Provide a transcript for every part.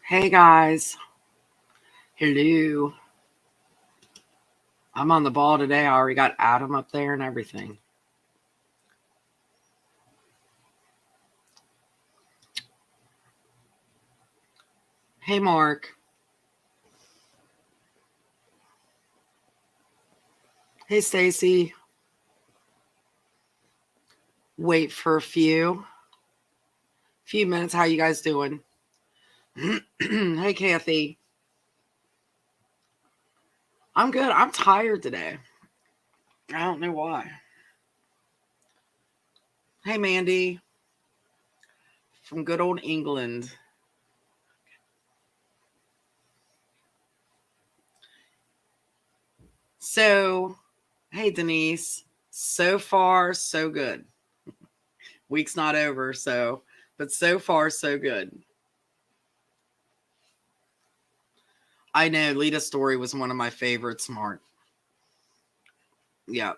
Hey guys, hello. I'm on the ball today. I already got Adam up there and everything. Hey Mark. Hey Stacy. Wait for a few minutes. How you guys doing? Hey Kathy. I'm good. I'm tired today. I don't know why. Hey Mandy from good old England. So, hey Denise. So far, so good. Week's not over, but so far, so good. I know Lita's story was one of my favorites, Mark. Yeah,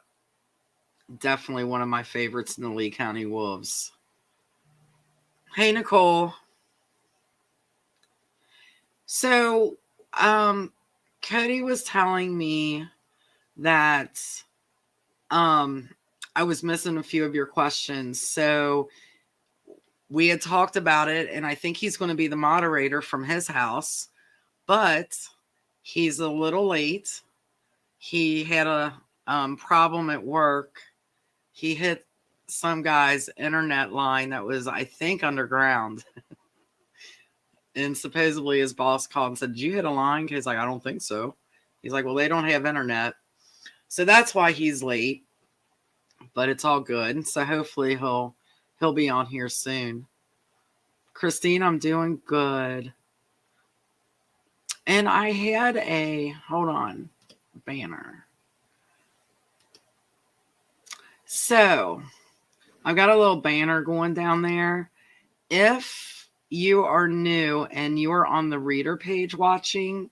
definitely one of my favorites in the Lee County Wolves. Hey, Nicole. So, Cody was telling me that I was missing a few of your questions. So, we had talked about it, and I think he's going to be the moderator from his house, but he's a little late. He had a problem at work. He hit some guy's internet line that was, I think, underground. And supposedly his boss called and said, "Did you hit a line?" He's like, "I don't think so." He's like, "Well, they don't have internet." So that's why he's late. But it's all good. So hopefully he'll be on here soon. Christine, I'm doing good. And I had hold on, banner. So I've got a little banner going down there. If you are new and you are on the reader page watching,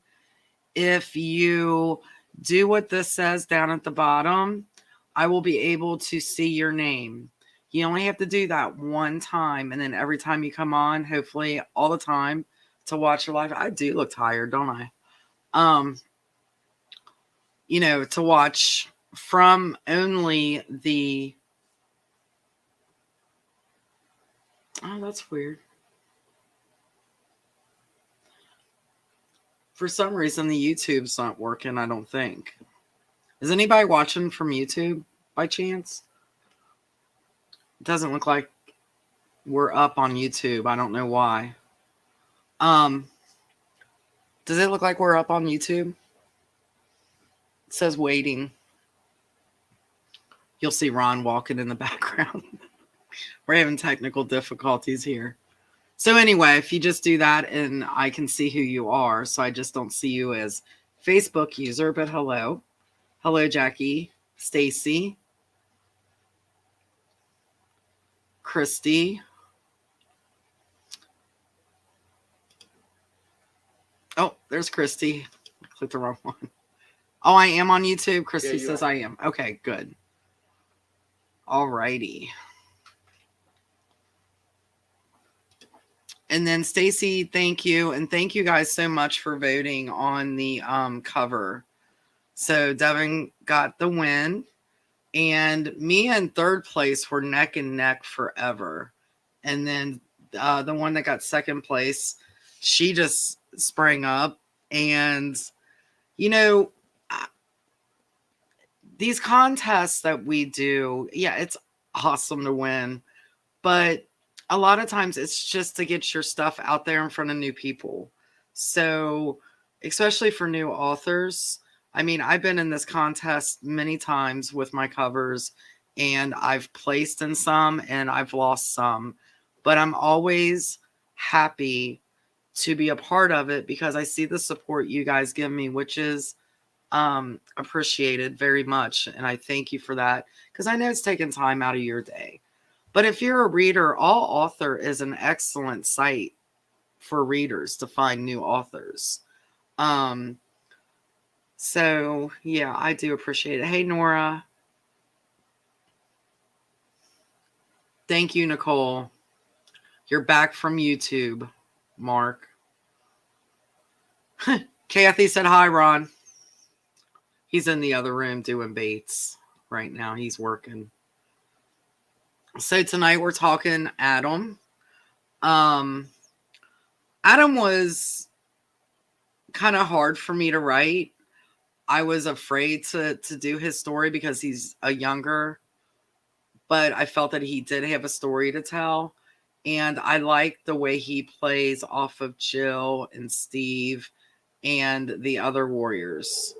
if you do what this says down at the bottom, I will be able to see your name. You only have to do that one time, and then every time you come on, hopefully all the time, to watch your live. I do look tired, don't I? To watch from only the... Oh, that's weird. For some reason, the YouTube's not working, I don't think. Is anybody watching from YouTube by chance? It doesn't look like we're up on YouTube. I don't know why. Does it look like we're up on YouTube? It says waiting. You'll see Ron walking in the background. We're having technical difficulties here. So anyway, if you just do that and I can see who you are, so I just don't see you as Facebook user, but hello. Hello, Jackie, Stacy, Christy. Oh, there's Christy. I clicked the wrong one. Oh, I am on YouTube. Christy says I am. Okay, good. All righty. And then Stacy, thank you. And thank you guys so much for voting on the cover. So Devin got the win. And me in third place were neck and neck forever. And then the one that got second place, she just sprang up. And, these contests that we do, yeah, it's awesome to win. But a lot of times it's just to get your stuff out there in front of new people. So, especially for new authors, I mean, I've been in this contest many times with my covers, and I've placed in some and I've lost some, but I'm always happy to be a part of it because I see the support you guys give me, which is appreciated very much. And I thank you for that because I know it's taken time out of your day. But if you're a reader, All Author is an excellent site for readers to find new authors. So yeah, I do appreciate it. Hey, Nora. Thank you, Nicole. You're back from YouTube, Mark. Kathy said hi, Ron. He's in the other room doing baits right now. He's working. So tonight we're talking Adam. Um, Adam was kind of hard for me to write. I was afraid to do his story because he's a younger, but I felt that he did have a story to tell. And I like the way he plays off of Jill and Steve and the other warriors.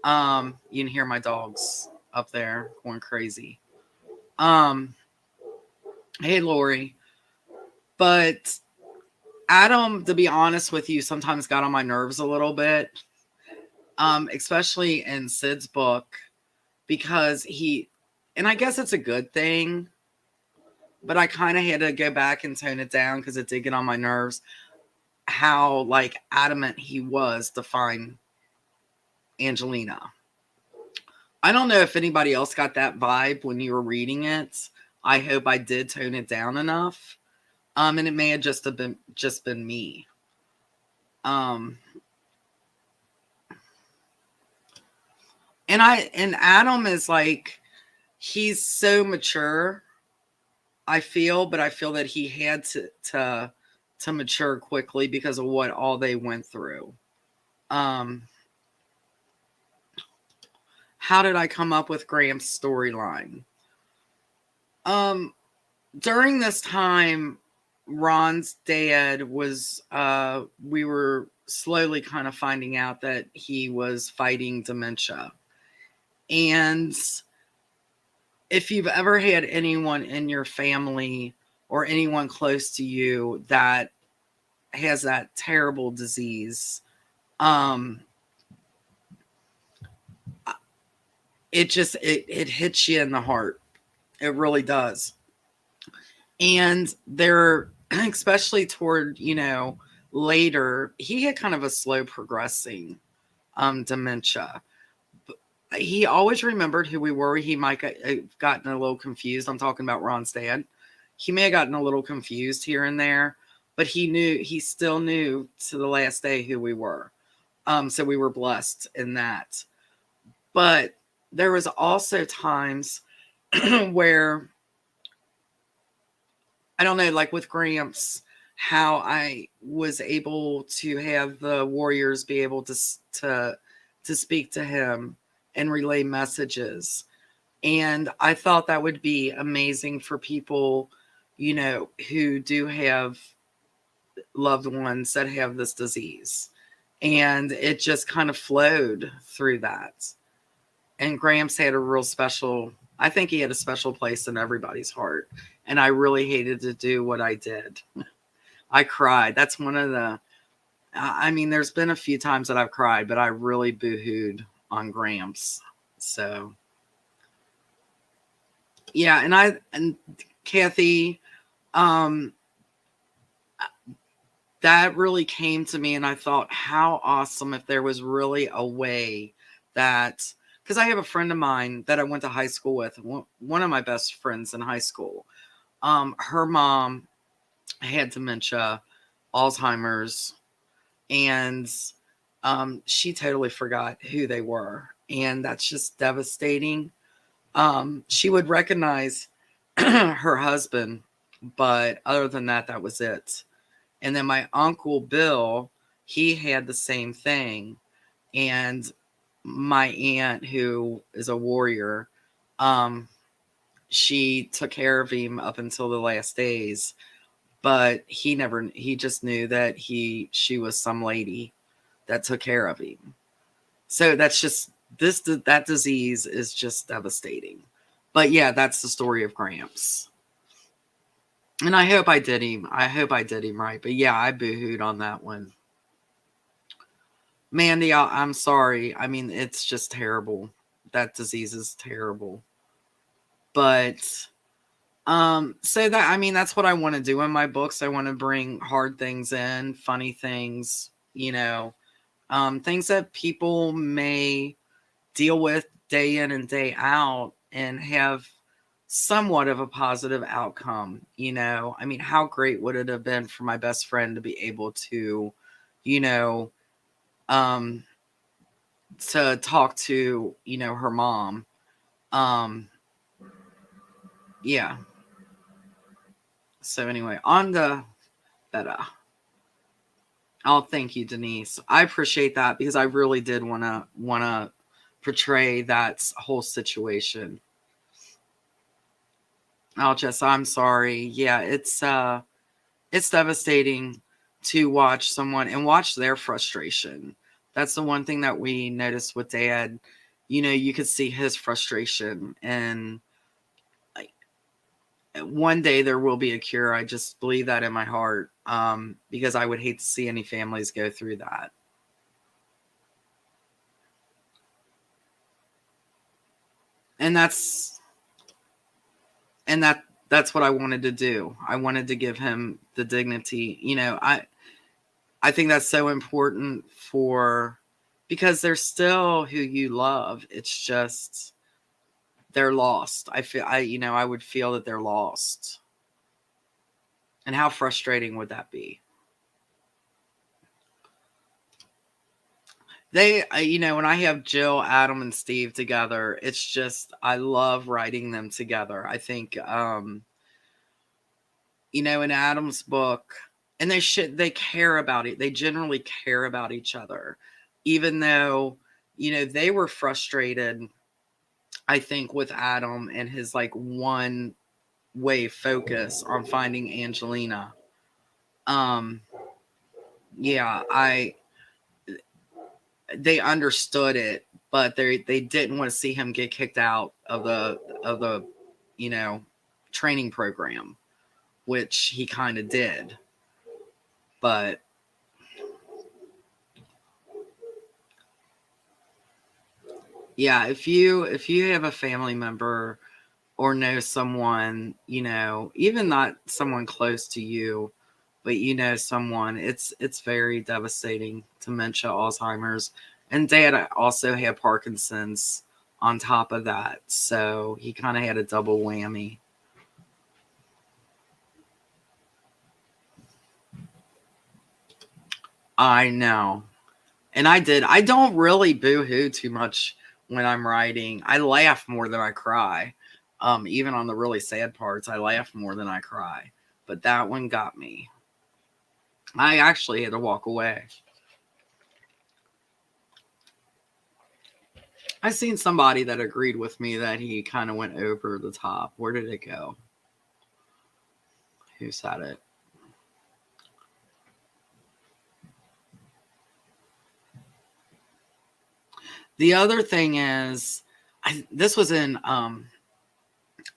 You can hear my dogs up there going crazy. Hey Lori. But Adam, to be honest with you, sometimes got on my nerves a little bit. Especially in Sid's book, because and I guess it's a good thing, but I kind of had to go back and tone it down because it did get on my nerves how like adamant he was to find Angelina. I don't know if anybody else got that vibe when you were reading it. I hope I did tone it down enough. And it may have just been me. And Adam is like, he's so mature, I feel, but I feel that he had to mature quickly because of what all they went through. How did I come up with Graham's storyline? During this time, Ron's dad was, we were slowly kind of finding out that he was fighting dementia. And if you've ever had anyone in your family or anyone close to you that has that terrible disease, it hits you in the heart. It really does. And they're, especially toward, later, he had kind of a slow progressing dementia. He always remembered who we were. He might have gotten a little confused. I'm talking about Ron's dad. He may have gotten a little confused here and there, but he still knew to the last day who we were. So we were blessed in that. But there was also times where, I don't know, like with Gramps, how I was able to have the warriors be able to speak to him and relay messages. And I thought that would be amazing for people, who do have loved ones that have this disease. And it just kind of flowed through that. And Gramps had a real special, I think he had a special place in everybody's heart. And I really hated to do what I did. I cried. That's one of the, there's been a few times that I've cried, but I really boo-hooed on Gramps. So, yeah. And Kathy, that really came to me, and I thought, how awesome if there was really a way that, because I have a friend of mine that I went to high school with, one of my best friends in high school. Her mom had dementia, Alzheimer's, and she totally forgot who they were. And that's just devastating. She would recognize her husband, but other than that, that was it. And then my uncle Bill, he had the same thing. And my aunt, who is a warrior, she took care of him up until the last days. But he just knew that she was some lady that took care of him. So that's just, that disease is just devastating. But yeah, that's the story of Gramps. And I hope I did him right. But yeah, I boo-hooed on that one. Mandy, I'm sorry. It's just terrible. That disease is terrible. But so that's what I want to do in my books. I want to bring hard things in, funny things, things that people may deal with day in and day out and have somewhat of a positive outcome. How great would it have been for my best friend to be able to, um, to talk to, her mom. Um, yeah. So anyway, on to better. Oh, thank you, Denise. I appreciate that because I really did wanna portray that whole situation. I'm sorry. Yeah, it's devastating to watch someone and watch their frustration. That's the one thing that we noticed with Dad. You could see his frustration, and like, one day there will be a cure. I just believe that in my heart, because I would hate to see any families go through that. And that's what I wanted to do. I wanted to give him the dignity. I think that's so important because they're still who you love. It's just they're lost. I would feel that they're lost. And how frustrating would that be? When I have Jill, Adam, and Steve together, it's just, I love writing them together. I think, in Adam's book, and they care about it. They generally care about each other, even though, they were frustrated, I think, with Adam and his like one way focus on finding Angelina. Um, yeah, they understood it, but they didn't want to see him get kicked out of the you know training program, which he kind of did. But yeah, if you have a family member or know someone, even not someone close to you, but someone, it's very devastating. Dementia, Alzheimer's, and Dad also had Parkinson's on top of that, so he kind of had a double whammy. I know. And I don't really boo-hoo too much when I'm writing. I laugh more than I cry. Even on the really sad parts, I laugh more than I cry. But that one got me. I actually had to walk away. I seen somebody that agreed with me that he kind of went over the top. Where did it go? Who said it? The other thing is, this was in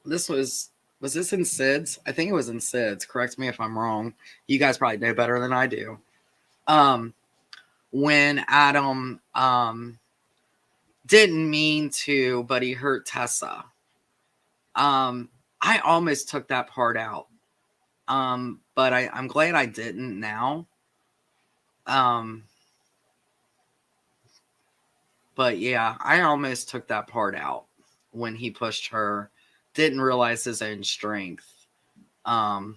this was this in Sid's? I think it was in Sid's. Correct me if I'm wrong. You guys probably know better than I do. Um, when Adam didn't mean to, but he hurt Tessa. Um, I almost took that part out. But I'm glad I didn't now. Um, but yeah, I almost took that part out when he pushed her. Didn't realize his own strength. Um,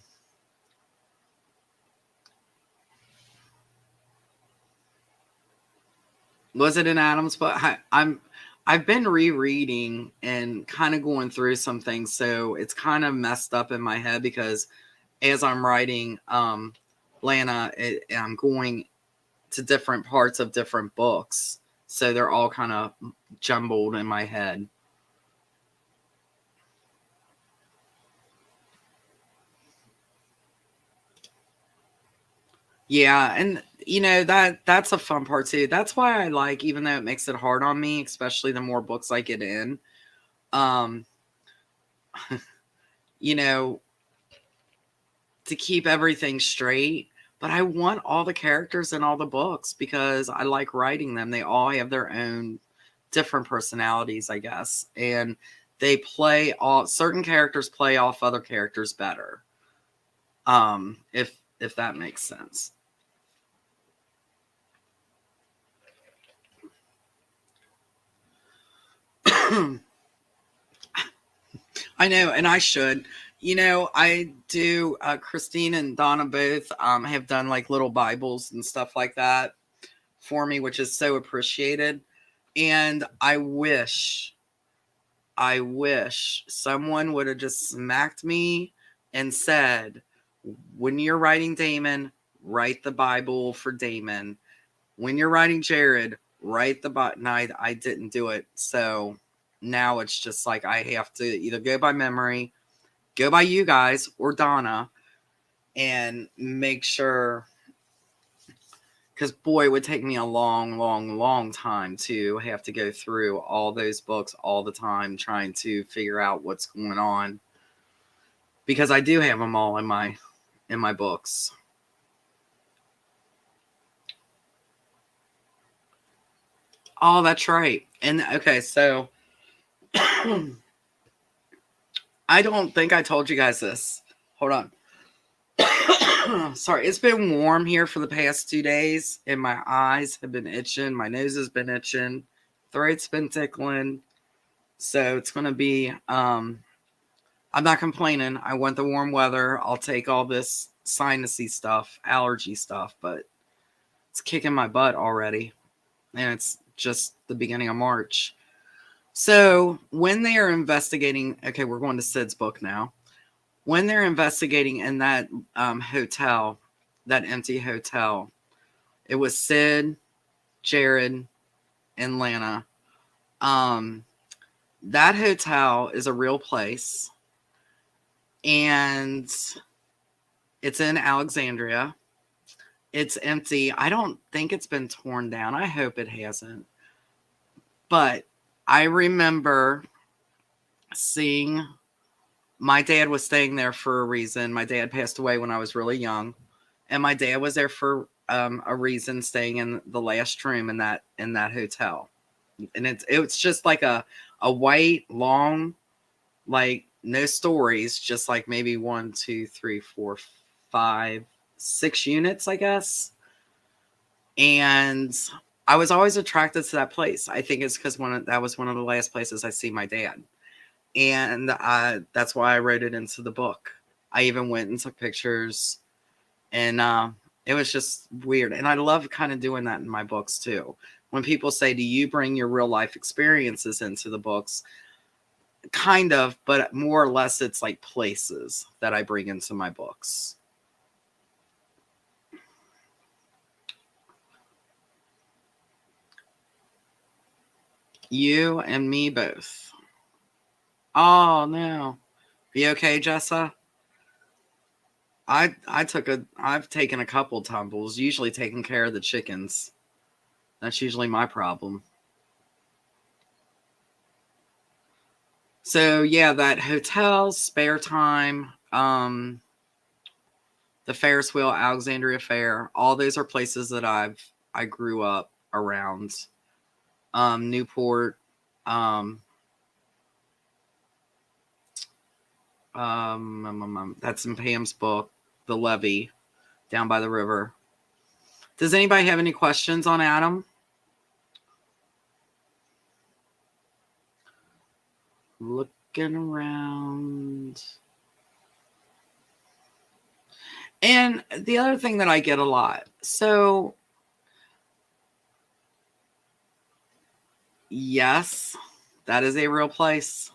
was it in Adam's book? I've been rereading and kind of going through some things, so it's kind of messed up in my head because as I'm writing Lana, I'm going to different parts of different books, so they're all kind of jumbled in my head. Yeah, and that's a fun part too. That's why I like, even though it makes it hard on me, especially the more books I get in, um, you know, to keep everything straight. But I want all the characters in all the books because I like writing them. They all have their own different personalities, I guess, and they play all certain characters play off other characters better. If that makes sense. I know, and I should. I do. Christine and Donna both have done like little Bibles and stuff like that for me, which is so appreciated. And I wish someone would have just smacked me and said, when you're writing Damon, write the Bible for Damon. When you're writing Jared, write the Bible. No, I didn't do it. So now it's just like I have to either go by memory, go by you guys or Donna, and make sure. Because boy, it would take me a long time to have to go through all those books all the time trying to figure out what's going on. Because I do have them all in my books. Oh, that's right. And okay, so I don't think I told you guys this. Hold on. Sorry, it's been warm here for the past 2 days, and my eyes have been itching. My nose has been itching. Throat's been tickling. So it's going to be, I'm not complaining. I want the warm weather. I'll take all this sinusy stuff, allergy stuff, but it's kicking my butt already. And it's just the beginning of March. So when they are investigating, okay, we're going to Sid's book now. When they're investigating in that hotel, that empty hotel, it was Sid, Jared, and Lana. That hotel is a real place, and it's in Alexandria. It's empty. I don't think it's been torn down. I hope it hasn't. But I remember seeing, my dad was staying there for a reason. My dad passed away when I was really young, and my dad was there for a reason, staying in the last room in that hotel. And it's just like a white, long, like no stories, just like maybe 1, 2, 3, 4, 5, 6 units, I guess. And I was always attracted to that place. I think it's because that was one of the last places I see my dad. And that's why I wrote it into the book. I even went and took pictures, and it was just weird. And I love kind of doing that in my books too. When people say, do you bring your real life experiences into the books? Kind of, but more or less it's like places that I bring into my books. You and me both. Oh no. You okay, Jessa? I've taken a couple tumbles, usually taking care of the chickens. That's usually my problem. So yeah, that hotel, spare time, the Ferris wheel, Alexandria Fair, all those are places that I grew up around. Newport, that's in Pam's book, The Levee, down by the river. Does anybody have any questions on Adam? Looking around. And the other thing that I get a lot, so yes, that is a real place.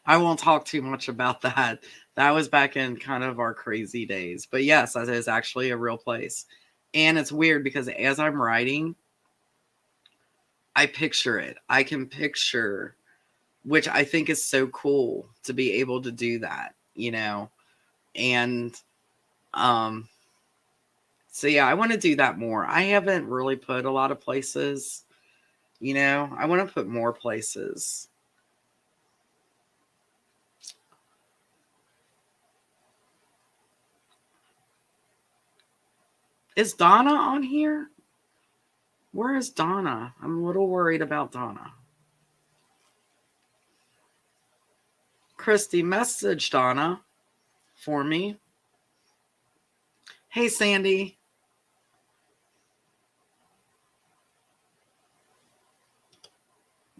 I won't talk too much about that. That was back in kind of our crazy days. But yes, that is actually a real place. And it's weird because as I'm writing, I picture it. I can picture, which I think is so cool to be able to do that, you know. And so yeah, I want to do that more. I haven't really put a lot of places, you know. I want to put more places. Is Donna on here? Where is Donna? I'm a little worried about Donna. Christy, message Donna for me. Hey, Sandy.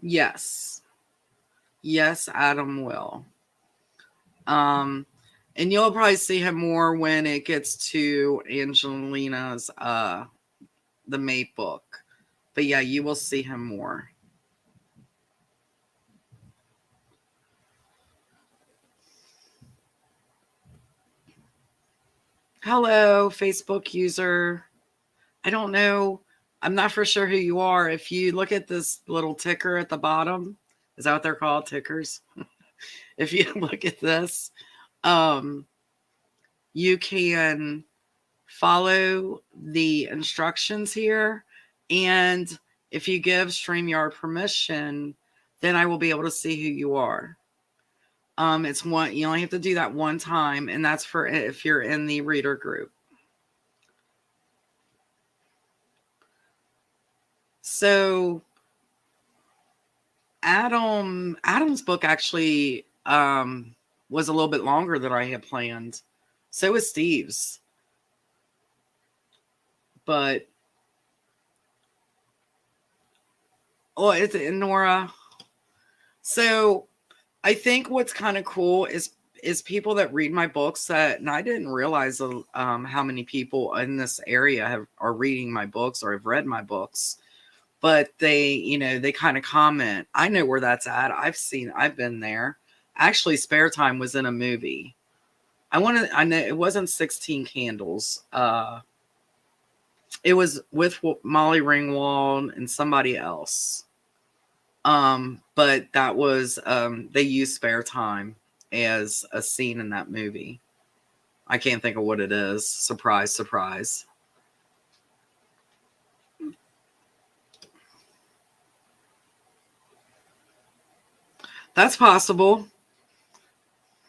Yes. Yes, Adam will. And you'll probably see him more when it gets to Angelina's the mate book. But yeah, you will see him more. Hello, Facebook user. I don't know. I'm not for sure who you are. If you look at this little ticker at the bottom, is that what they're called? Tickers? If you look at this, um, you can follow the instructions here. And if you give StreamYard permission, then I will be able to see who you are. It's one, you only have to do that one time, and that's for if you're in the reader group. So Adam's book actually was a little bit longer than I had planned. So was Steve's. But it's Nora. So I think what's kind of cool is people that read my books and I didn't realize how many people in this area are reading my books or have read my books. But they kind of comment. I know where that's at. I've been there. Actually, Spare Time was in a movie. I know it wasn't 16 Candles. It was with Molly Ringwald and somebody else. But that was, they used Spare Time as a scene in that movie. I can't think of what it is. Surprise, surprise. That's possible.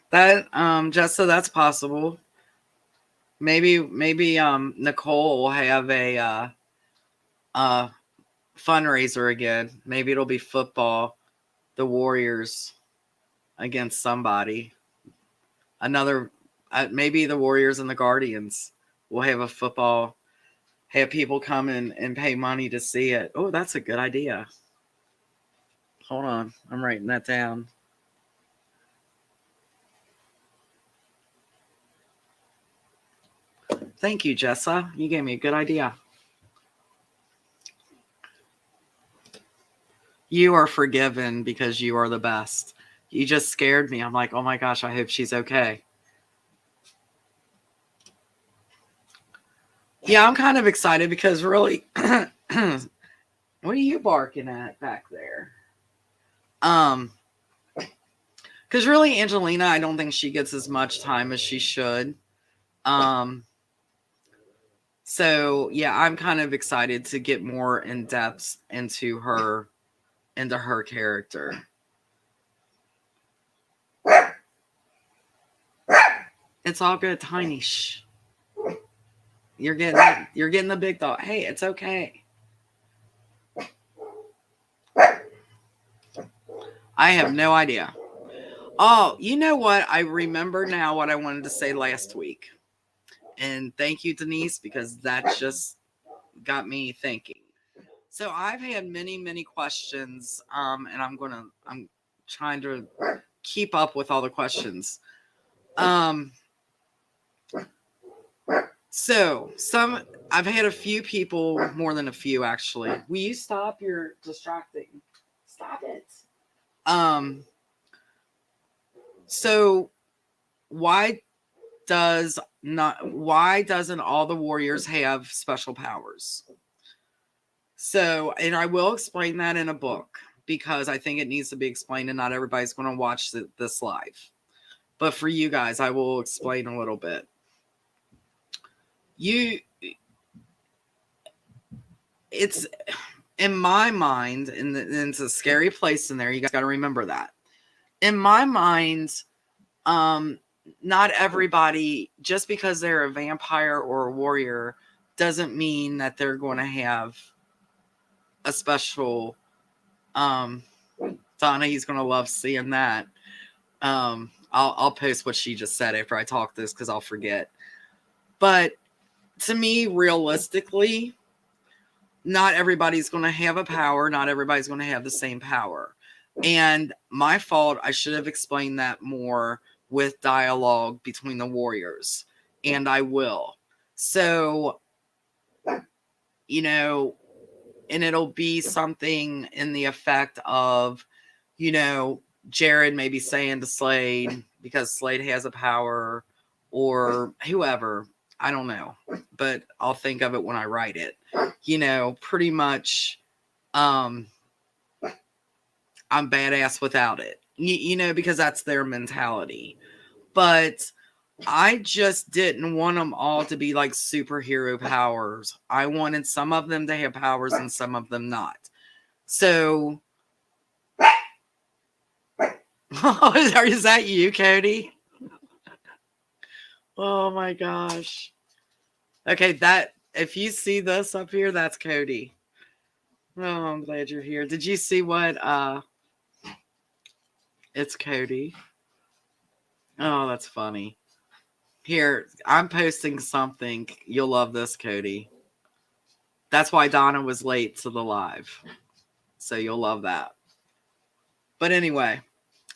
That, Jessa, that's possible. Maybe, Nicole will have a fundraiser again. Maybe it'll be football. The Warriors against somebody. Another, maybe the Warriors and the Guardians will have a football. Have people come and pay money to see it. Oh, that's a good idea. Hold on. I'm writing that down. Thank you, Jessa. You gave me a good idea. You are forgiven because you are the best. You just scared me. I'm like, oh my gosh, I hope she's okay. Yeah, I'm kind of excited because really, what are you barking at back there? Because really, Angelina, I don't think she gets as much time as she should. So yeah, I'm kind of excited to get more in depth into her character. It's all good, Tiny. Shh. You're getting the big dog. Hey, it's okay. I have no idea. Oh, you know what? I remember now what I wanted to say last week. And thank you, Denise, because that just got me thinking. So I've had many, many questions, and I'm trying to keep up with all the questions. So I've had a few people, more than a few actually. Will you stop? You're distracting. Stop it. So why doesn't all the Warriors have special powers? So, and I will explain that in a book because I think it needs to be explained and not everybody's going to watch this live. But for you guys, I will explain a little bit. It's in my mind, and it's a scary place in there. You guys got to remember that. In my mind, not everybody, just because they're a vampire or a warrior, doesn't mean that they're going to have a special. Donna, he's going to love seeing that. I'll post what she just said after I talk this because I'll forget. But to me, realistically, not everybody's going to have a power. Not everybody's going to have the same power. And my fault, I should have explained that more with dialogue between the warriors. And I will. So, you know, and it'll be something in the effect of, you know, Jared maybe saying to Slade, because Slade has a power, or whoever, I don't know, but I'll think of it when I write it, you know, pretty much, I'm badass without it, you know, because that's their mentality. But I just didn't want them all to be like superhero powers. I wanted some of them to have powers and some of them not. So, is that you, Cody? Oh my gosh. Okay, that if you see this up here, that's Cody. Oh, I'm glad you're here. Did you see what it's Cody? Oh, that's funny. Here, I'm posting something. You'll love this, Cody. That's why Donna was late to the live. So you'll love that. But anyway,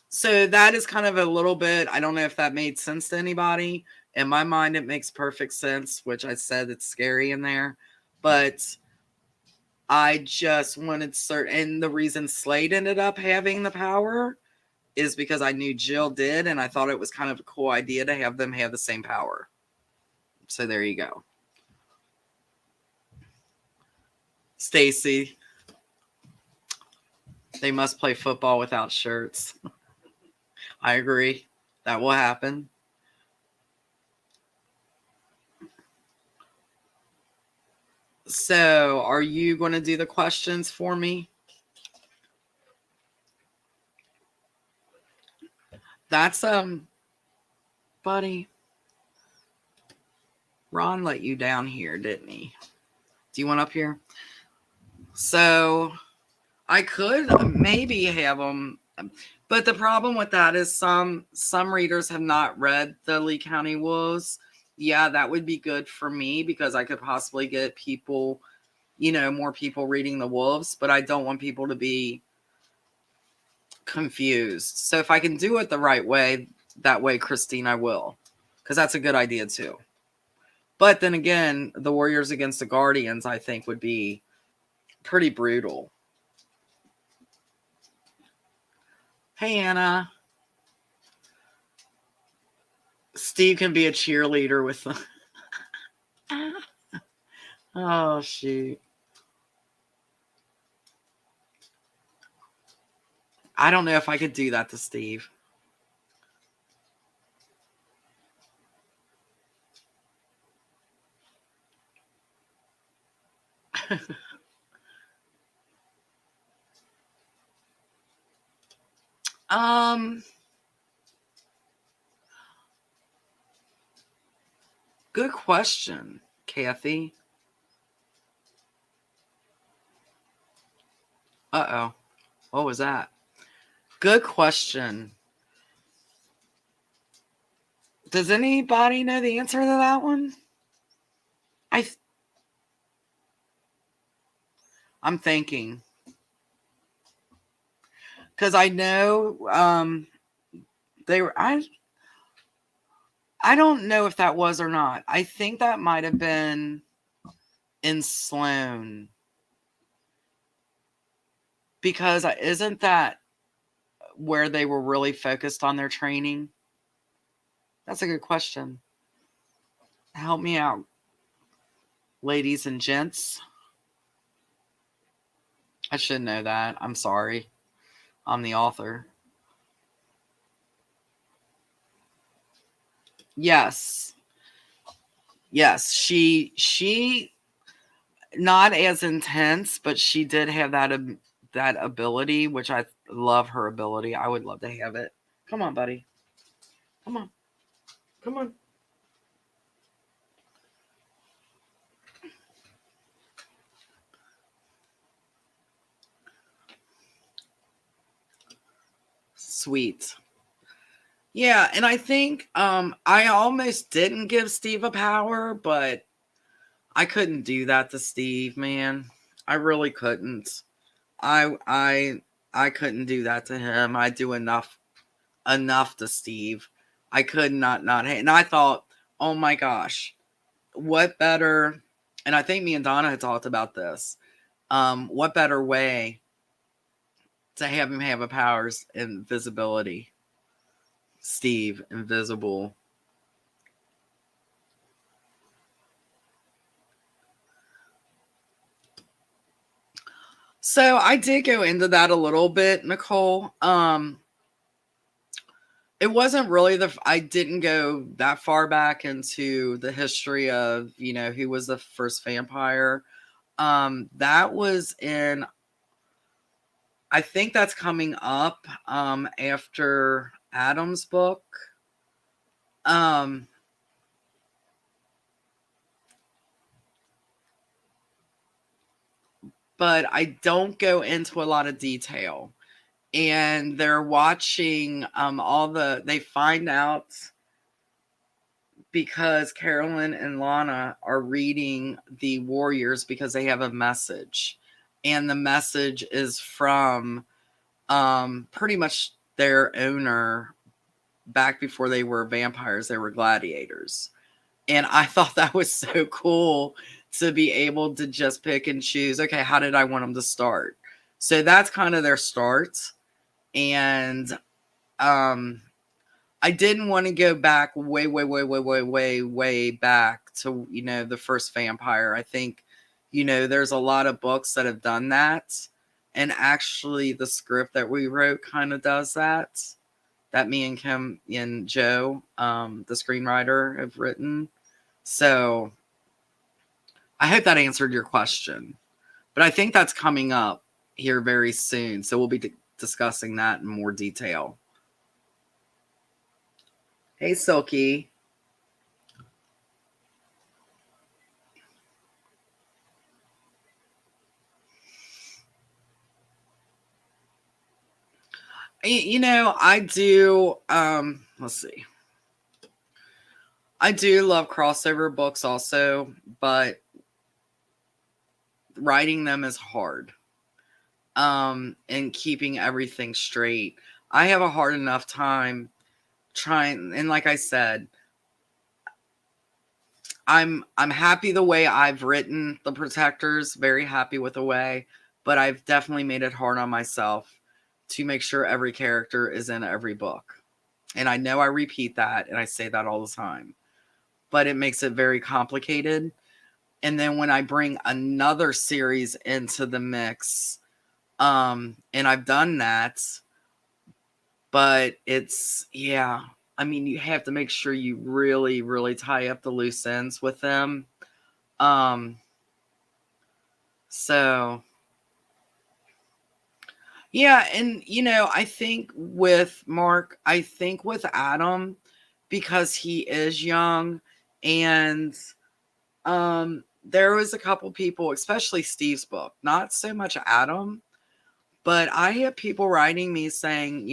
so that is kind of a little bit, I don't know if that made sense to anybody. In my mind, it makes perfect sense, which I said it's scary in there. But I just wanted certain, and the reason Slade ended up having the power is because I knew Jill did, and I thought it was kind of a cool idea to have them have the same power. So there you go. Stacy, they must play football without shirts. I agree. That will happen. So, are you going to do the questions for me? That's buddy. Ron let you down here, didn't he? Do you want up here? So, I could maybe have them, but the problem with that is some readers have not read the Lee County Wolves. Yeah, that would be good for me because I could possibly get people, you know, more people reading the Wolves, but I don't want people to be confused. So if I can do it the right way, that way, Christine, I will, because that's a good idea too. But then again, the Warriors against the Guardians, I think, would be pretty brutal. Hey, Anna. Steve can be a cheerleader with them. Oh, shoot. I don't know if I could do that to Steve. Good question, Kathy. Uh-oh. What was that? Good question. Does anybody know the answer to that one? I'm thinking. Because I know they were I don't know if that was or not. I think that might have been in Sloan. Because isn't that where they were really focused on their training? That's a good question. Help me out, ladies and gents. I should know that. I'm sorry. I'm the author. Yes. Yes, she not as intense, but she did have that ability, which I love her ability. I would love to have it. Come on, buddy. Come on. Come on. Sweet. Yeah, and I think I almost didn't give Steve a power, but I couldn't do that to Steve, man. I really couldn't. I couldn't do that to him. I do enough to Steve. I could not and I thought, oh my gosh, what better? and I think me and Donna had talked about this. What better way to have him have a powers invisibility? Steve, invisible. So I did go into that a little bit, Nicole. It wasn't really I didn't go that far back into the history of, who was the first vampire. That was in, I think that's coming up after Adam's book. Um but I don't go into a lot of detail. And they're watching they find out because Carolyn and Lana are reading the Warriors because they have a message. And the message is from pretty much their owner back before they were vampires, they were gladiators. And I thought that was so cool to be able to just pick and choose, okay, how did I want them to start? So that's kind of their start. And I didn't want to go back way back to, the first vampire. I think, there's a lot of books that have done that. And actually the script that we wrote kind of does that me and Kim and Joe, the screenwriter, have written. So I hope that answered your question. But I think that's coming up here very soon. So we'll be discussing that in more detail. Hey, Silky. I do, let's see. I do love crossover books also, but writing them is hard. And keeping everything straight. I have a hard enough time trying, and like I said, I'm happy the way I've written the Protectors, very happy with the way, but I've definitely made it hard on myself to make sure every character is in every book. And I know I repeat that and I say that all the time, but it makes it very complicated. And then when I bring another series into the mix, and I've done that, but it's, yeah, I mean, you have to make sure you really, really tie up the loose ends with them. So yeah, and I think with Mark, I think with Adam, because he is young, and there was a couple people, especially Steve's book, not so much Adam, but I had people writing me saying,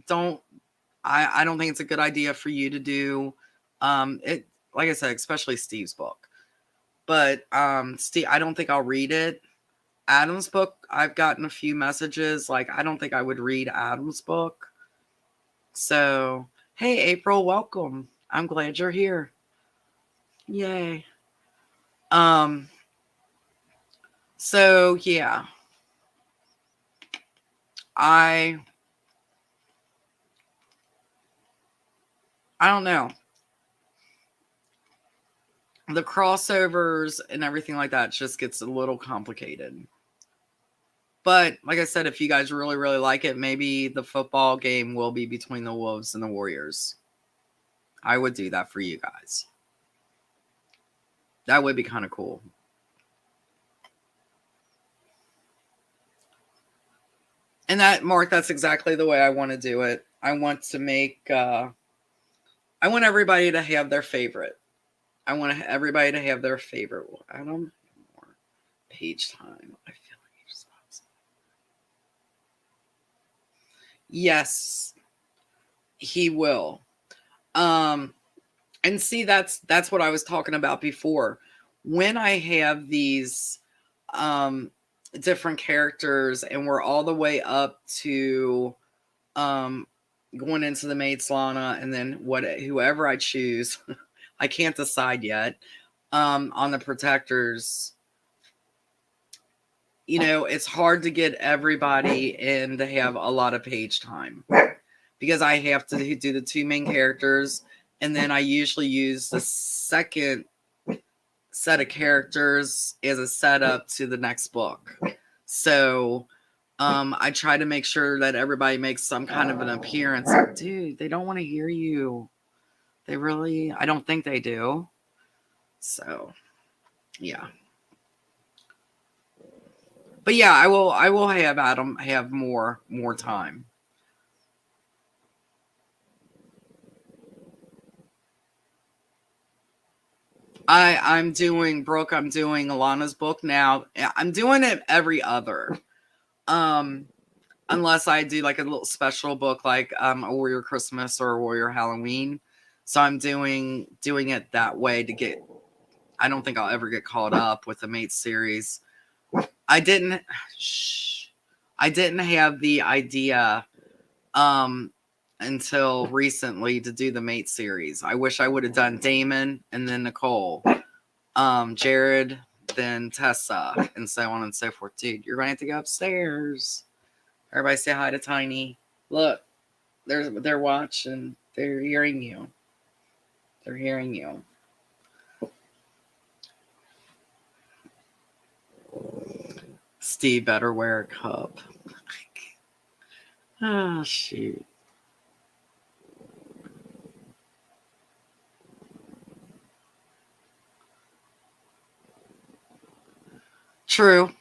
don't I don't think it's a good idea for you to do it, like I said, especially Steve's book. But Steve, I don't think I'll read it. Adam's book, I've gotten a few messages like I don't think I would read Adam's book. So, hey April, welcome. I'm glad you're here. Yay. So yeah. I don't know. The crossovers and everything like that just gets a little complicated. But like I said, if you guys really, really like it, maybe the football game will be between the Wolves and the Warriors. I would do that for you guys. That would be kind of cool. And that, Mark, that's exactly the way I want to do it. I want to make, I want everybody to have their favorite. I want everybody to have their favorite. I don't know more page time. I feel like you just yes, he will. And see, that's what I was talking about before. When I have these different characters and we're all the way up to going into the Maid's Lana and then whoever I choose, I can't decide yet. on the protectors, you know, it's hard to get everybody in to have a lot of page time because I have to do the two main characters, and then I usually use the second set of characters as a setup to the next book. So I try to make sure that everybody makes some kind of an appearance. Dude, they don't want to hear you. They really, I don't think they do. So, yeah. But yeah, I will have Adam have more time. I'm doing Brooke, I'm doing Alana's book now. I'm doing it every other. Unless I do like a little special book like a Warrior Christmas or a Warrior Halloween. So I'm doing it that way to get, I don't think I'll ever get caught up with the Mate series. I didn't have the idea until recently to do the Mate series. I wish I would have done Damon and then Nicole, Jared, then Tessa, and so on and so forth. Dude, you're going to have to go upstairs. Everybody say hi to Tiny. Look, they're watching. They're hearing you. They're hearing you. Steve better wear a cup. Oh, shoot. True.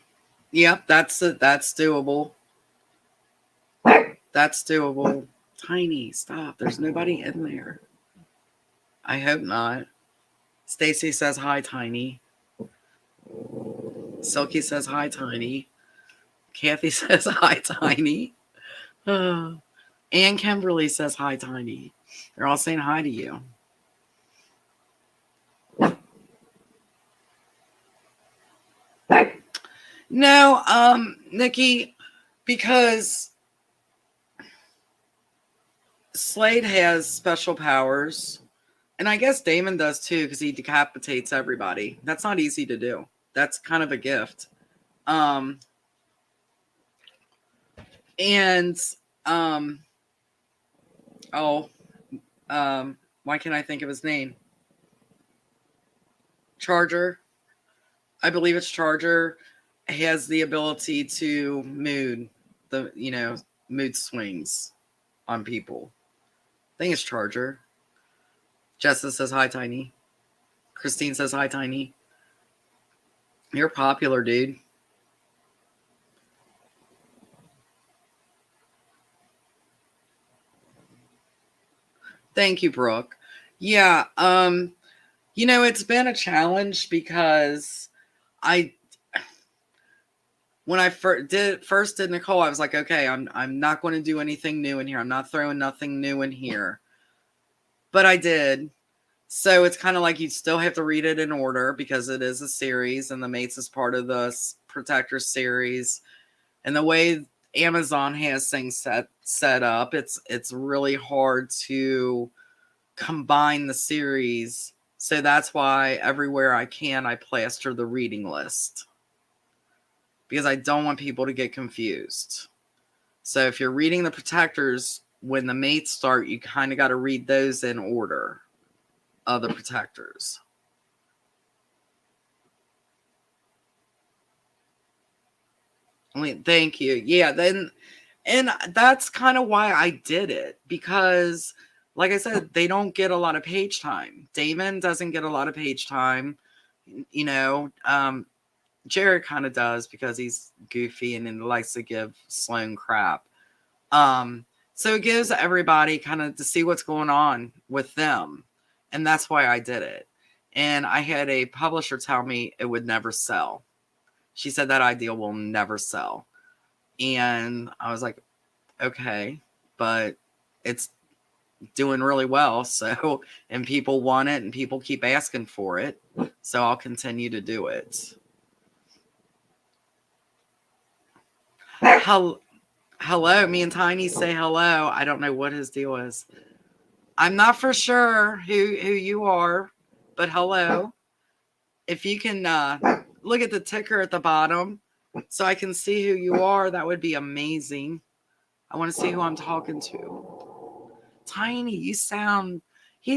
Yep, that's doable. That's doable. Tiny, stop. There's nobody in there. I hope not. Stacy says hi, Tiny. Silky says hi, Tiny. Kathy says hi, Tiny. And Kimberly says hi, Tiny. They're all saying hi to you. No, Nikki, because Slade has special powers, and I guess Damon does too, because he decapitates everybody. That's not easy to do. That's kind of a gift. Why can't I think of his name? Charger. I believe it's Charger. Has the ability to mood swings on people. I think it's Charger. Jessa says hi, Tiny. Christine says hi, Tiny. You're popular, dude. Thank you, Brooke. Yeah, it's been a challenge because when I first did Nicole, I was like, okay, I'm not going to do anything new in here. I'm not throwing nothing new in here. But I did. So it's kind of like you still have to read it in order because it is a series and the Mates is part of the Protector series. And the way Amazon has things set up, it's really hard to combine the series. So that's why everywhere I can, I plaster the reading list. Because I don't want people to get confused. So if you're reading the Protectors, when the Mates start, you kind of got to read those in order of the Protectors. Thank you. Yeah, and that's kind of why I did it, because like I said, they don't get a lot of page time. Damon doesn't get a lot of page time. Jared kind of does because he's goofy and likes to give Sloan crap. So it gives everybody kind of to see what's going on with them. And that's why I did it. And I had a publisher tell me it would never sell. She said that idea will never sell. And I was like, okay, but it's doing really well. So, and people want it and people keep asking for it. So I'll continue to do it. Hello, me and Tiny say hello. I don't know what his deal is. I'm not for sure who you are, but hello. if you can look at the ticker at the bottom so I can see who you are, that would be amazing. I want to see who I'm talking to. Tiny, he's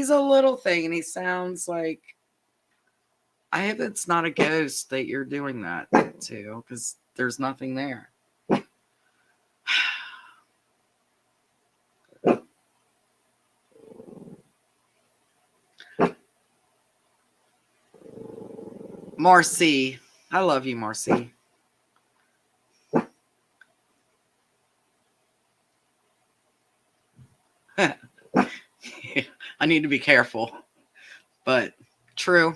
a little thing and he sounds like, I hope it's not a ghost that you're doing that to, because there's nothing there. Marcy. I love you, Marcy. I need to be careful. But true.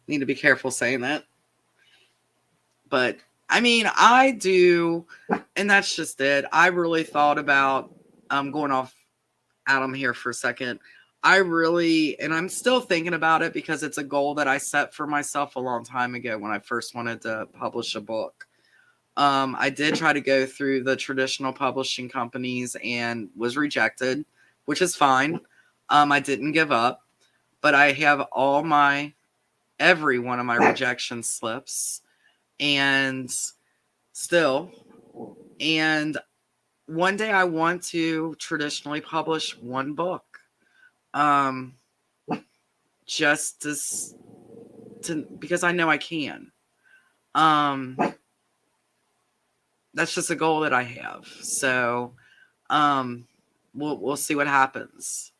Need to be careful saying that. But I mean, I do, and that's just it. I really thought about going off Adam here for a second. And I'm still thinking about it because it's a goal that I set for myself a long time ago when I first wanted to publish a book. I did try to go through the traditional publishing companies and was rejected, which is fine. I didn't give up, but I have every one of my rejection slips and still. And one day I want to traditionally publish one book. Just because I know I can. That's just a goal that I have. So, we'll see what happens.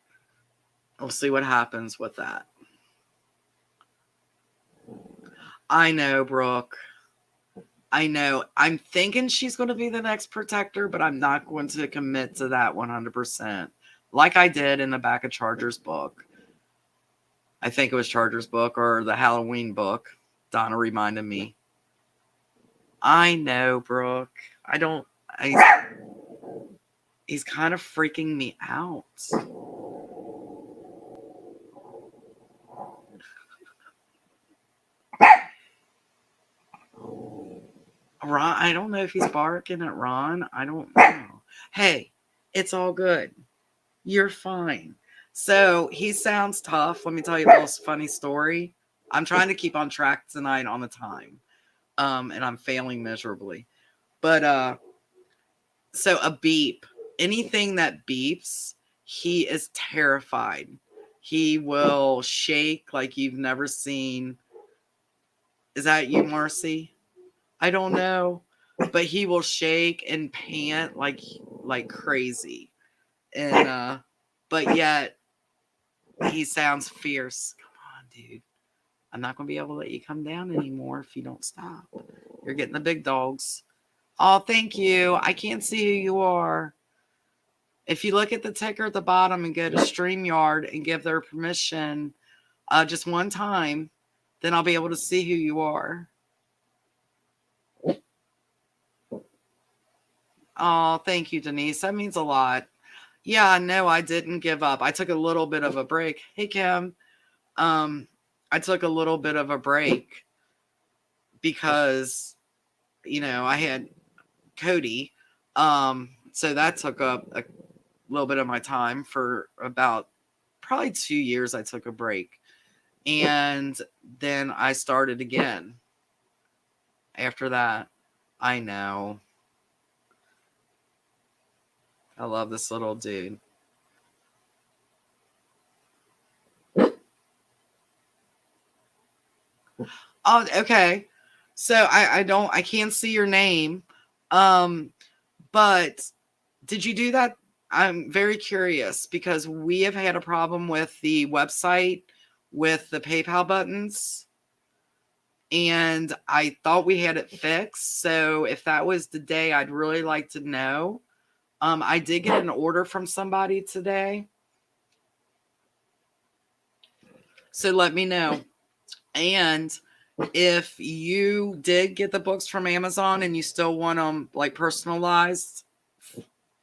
We'll see what happens with that. I know, Brooke. I know. I'm thinking she's going to be the next protector, but I'm not going to commit to that 100%. Like I did in the back of Charger's book. I think it was Charger's book or the Halloween book. Donna reminded me. I know, Brooke. He's kind of freaking me out. Ron, I don't know if he's barking at Ron. I don't know. Hey, it's all good. You're fine. So he sounds tough. Let me tell you a little funny story. I'm trying to keep on track tonight on the time. And I'm failing miserably. But so a beep. Anything that beeps, he is terrified. He will shake like you've never seen. Is that you, Marcy? I don't know. But he will shake and pant like crazy. And but yet he sounds fierce. Come on, dude. I'm not going to be able to let you come down anymore if you don't stop. You're getting the big dogs. Oh, thank you. I can't see who you are. If you look at the ticker at the bottom and go to StreamYard and give their permission just one time, then I'll be able to see who you are. Oh, thank you, Denise. That means a lot. Yeah, no, I didn't give up. I took a little bit of a break. Hey, Kim. I took a little bit of a break because, I had Cody. So that took up a little bit of my time for about probably 2 years. I took a break and then I started again after that. I know. I love this little dude. Oh, okay. So I can't see your name. But did you do that? I'm very curious because we have had a problem with the website with the PayPal buttons. And I thought we had it fixed. So if that was the day, I'd really like to know. I did get an order from somebody today. So let me know. And if you did get the books from Amazon and you still want them like personalized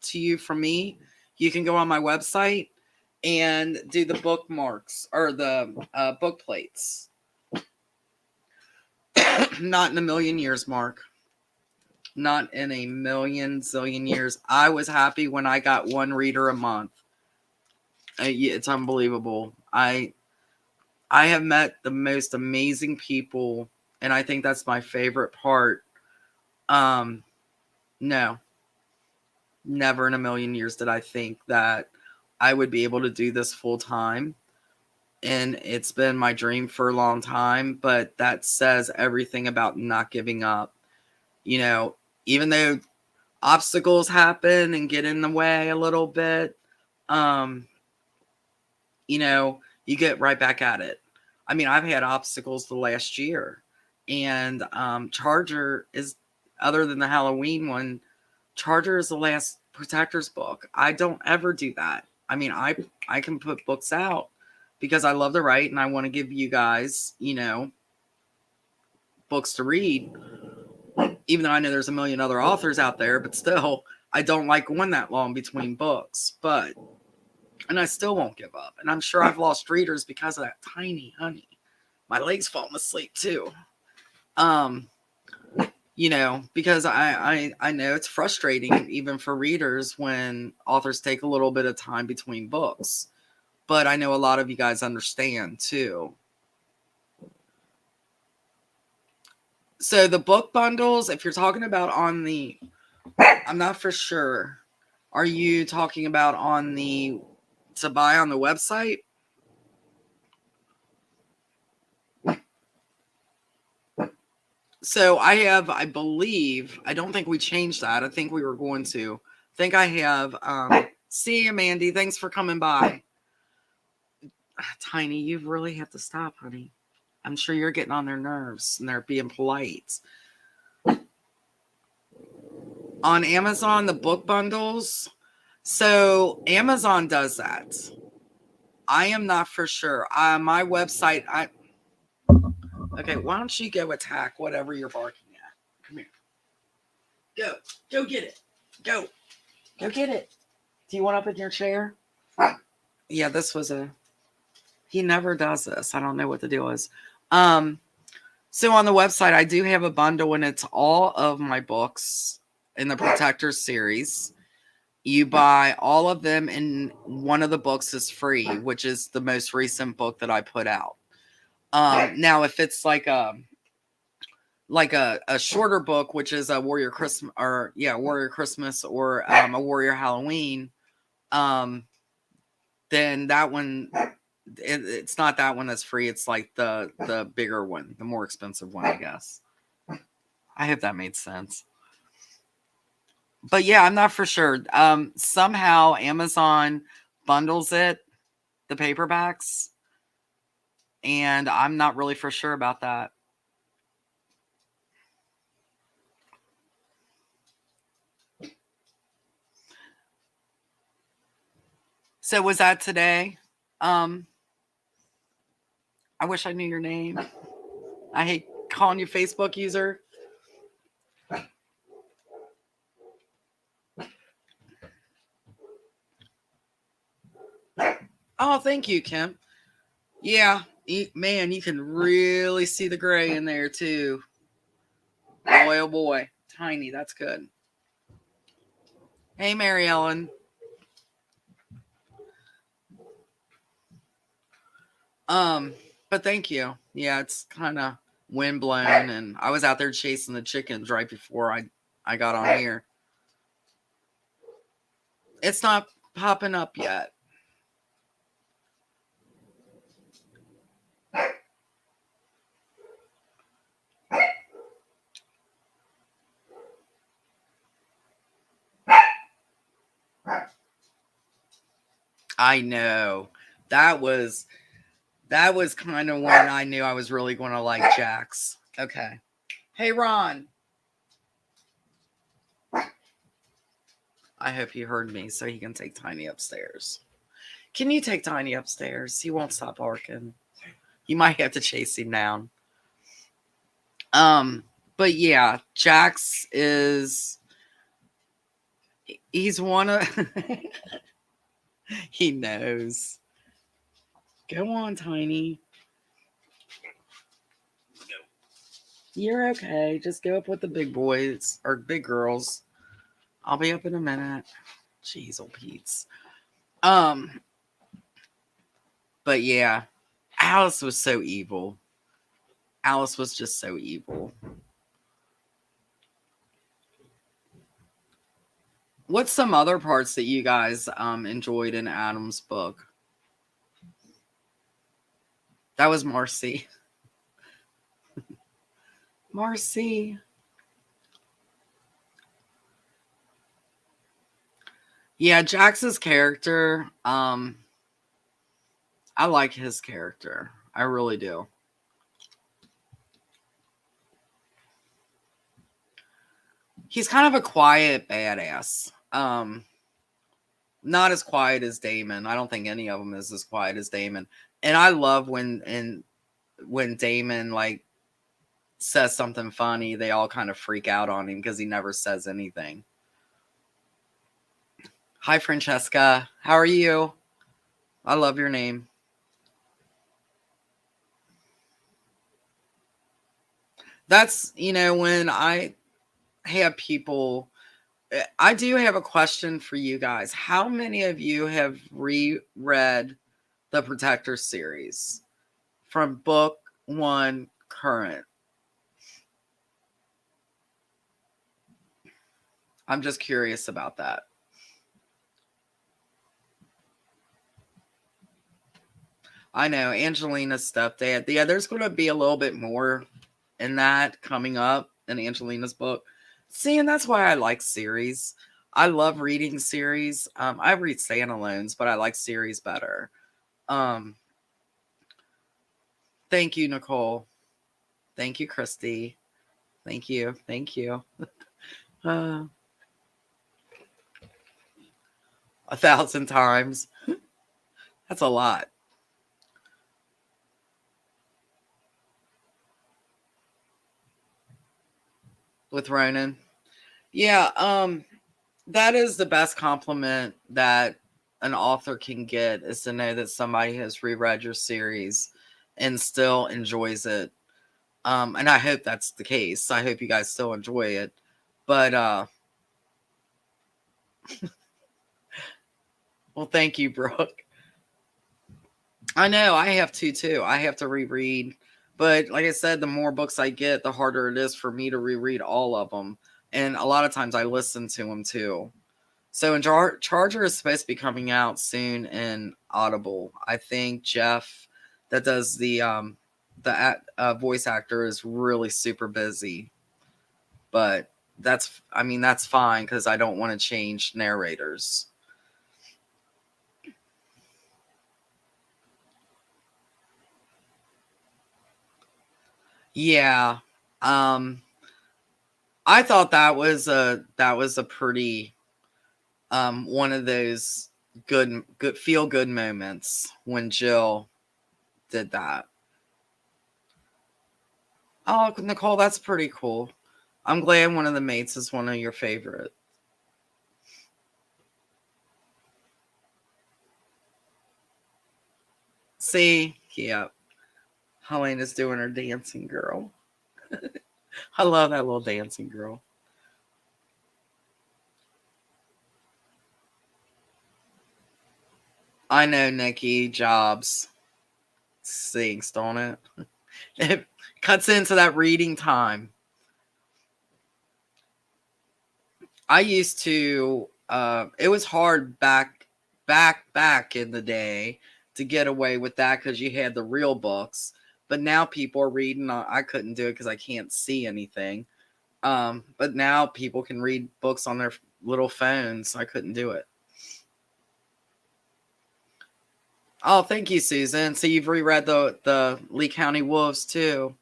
to you from me, you can go on my website and do the bookmarks or the book plates. Not in a million years, Mark. Not in a million zillion years. I was happy when I got one reader a month. It's unbelievable. I have met the most amazing people, and I think that's my favorite part. No, never in a million years did I think that I would be able to do this full time. And it's been my dream for a long time, but that says everything about not giving up. You know, even though obstacles happen and get in the way a little bit, um, you get right back at it. I mean, I've had obstacles the last year, and Charger is, other than the Halloween one, Charger is the last Protector's book. I don't ever do that. I mean, I can put books out because I love to write and I want to give you guys, books to read. Even though I know there's a million other authors out there, but still, I don't like going that long between books. And I still won't give up. And I'm sure I've lost readers because of that tiny honey. My legs falling asleep too. Because I know it's frustrating even for readers when authors take a little bit of time between books. But I know a lot of you guys understand too. So the book bundles, if you're talking about I'm not for sure. Are you talking about to buy on the website? So I believe, I don't think we changed that. I think we were going to. I think I have, see you, Mandy. Thanks for coming by. Tiny, you really have to stop, honey. I'm sure you're getting on their nerves and they're being polite. On Amazon, the book bundles. So Amazon does that. I am not for sure. My website, okay, why don't you go attack whatever you're barking at? Come here. Go get it. Go get it. Do you want up in your chair? Yeah, he never does this. I don't know what the deal is. So on the website, I do have a bundle and it's all of my books in the Protector series. You buy all of them and one of the books is free, which is the most recent book that I put out. Now if it's like a shorter book, which is a Warrior Christmas or a Warrior Halloween, then that one, it's not that one that's free. It's like the bigger one, the more expensive one, I guess. I hope that made sense. But yeah, I'm not for sure. Somehow Amazon bundles the paperbacks, and I'm not really for sure about that. So was that today? I wish I knew your name. I hate calling you Facebook user. Oh, thank you, Kim. Yeah, man, you can really see the gray in there too. Boy, oh boy. Tiny, that's good. Hey, Mary Ellen. But thank you. Yeah, it's kind of windblown, and I was out there chasing the chickens right before I got on here. It's not popping up yet. I know. That was kind of when I knew I was really going to like Jax. Okay. Hey, Ron. I hope he heard me so he can take Tiny upstairs. Can you take Tiny upstairs? He won't stop barking. You might have to chase him down. But yeah, Jax he's one of he knows. Go on, Tiny. You're okay. Just go up with the big boys or big girls. I'll be up in a minute. Jeez, old Pete's. But yeah. Alice was so evil. Alice was just so evil. What's some other parts that you guys enjoyed in Adam's book? That was Marcy. Marcy. Yeah, Jax's character, I like his character. I really do. He's kind of a quiet badass. Not as quiet as Damon. I don't think any of them is as quiet as Damon. And I love when Damon like says something funny, they all kind of freak out on him because he never says anything. Hi, Francesca. How are you? I love your name. That's, when I have people, I do have a question for you guys. How many of you have reread the Protector series from book 1 current? I'm just curious about that. I know, Angelina's stepdad. Yeah, there's going to be a little bit more in that coming up in Angelina's book. See, and that's why I like series. I love reading series. I read standalones, but I like series better. Thank you, Nicole. Thank you, Christy. Thank you. Thank you. 1,000 times. That's a lot. With Ronan. Yeah, that is the best compliment that an author can get, is to know that somebody has reread your series and still enjoys it. And I hope that's the case. I hope you guys still enjoy it. But well, thank you, Brooke. I know, I have to too. I have to reread. But like I said, the more books I get, the harder it is for me to reread all of them. And a lot of times I listen to them too. So, Charger is supposed to be coming out soon in Audible. I think Jeff, that does the voice actor, is really super busy. But that's fine because I don't want to change narrators. Yeah. Um, I thought that was a pretty one of those good feel good moments when Jill did that. Oh, Nicole, that's pretty cool. I'm glad one of the mates is one of your favorite. See, yeah, Helena's doing her dancing girl. I love that little dancing girl. I know Nikki Jobs sings, don't it? It cuts into that reading time. I used to. It was hard back in the day to get away with that because you had the real books. But now people are reading. I couldn't do it because I can't see anything. But now people can read books on their little phones. I couldn't do it. Oh, thank you, Susan. So you've reread the Lee County Wolves too.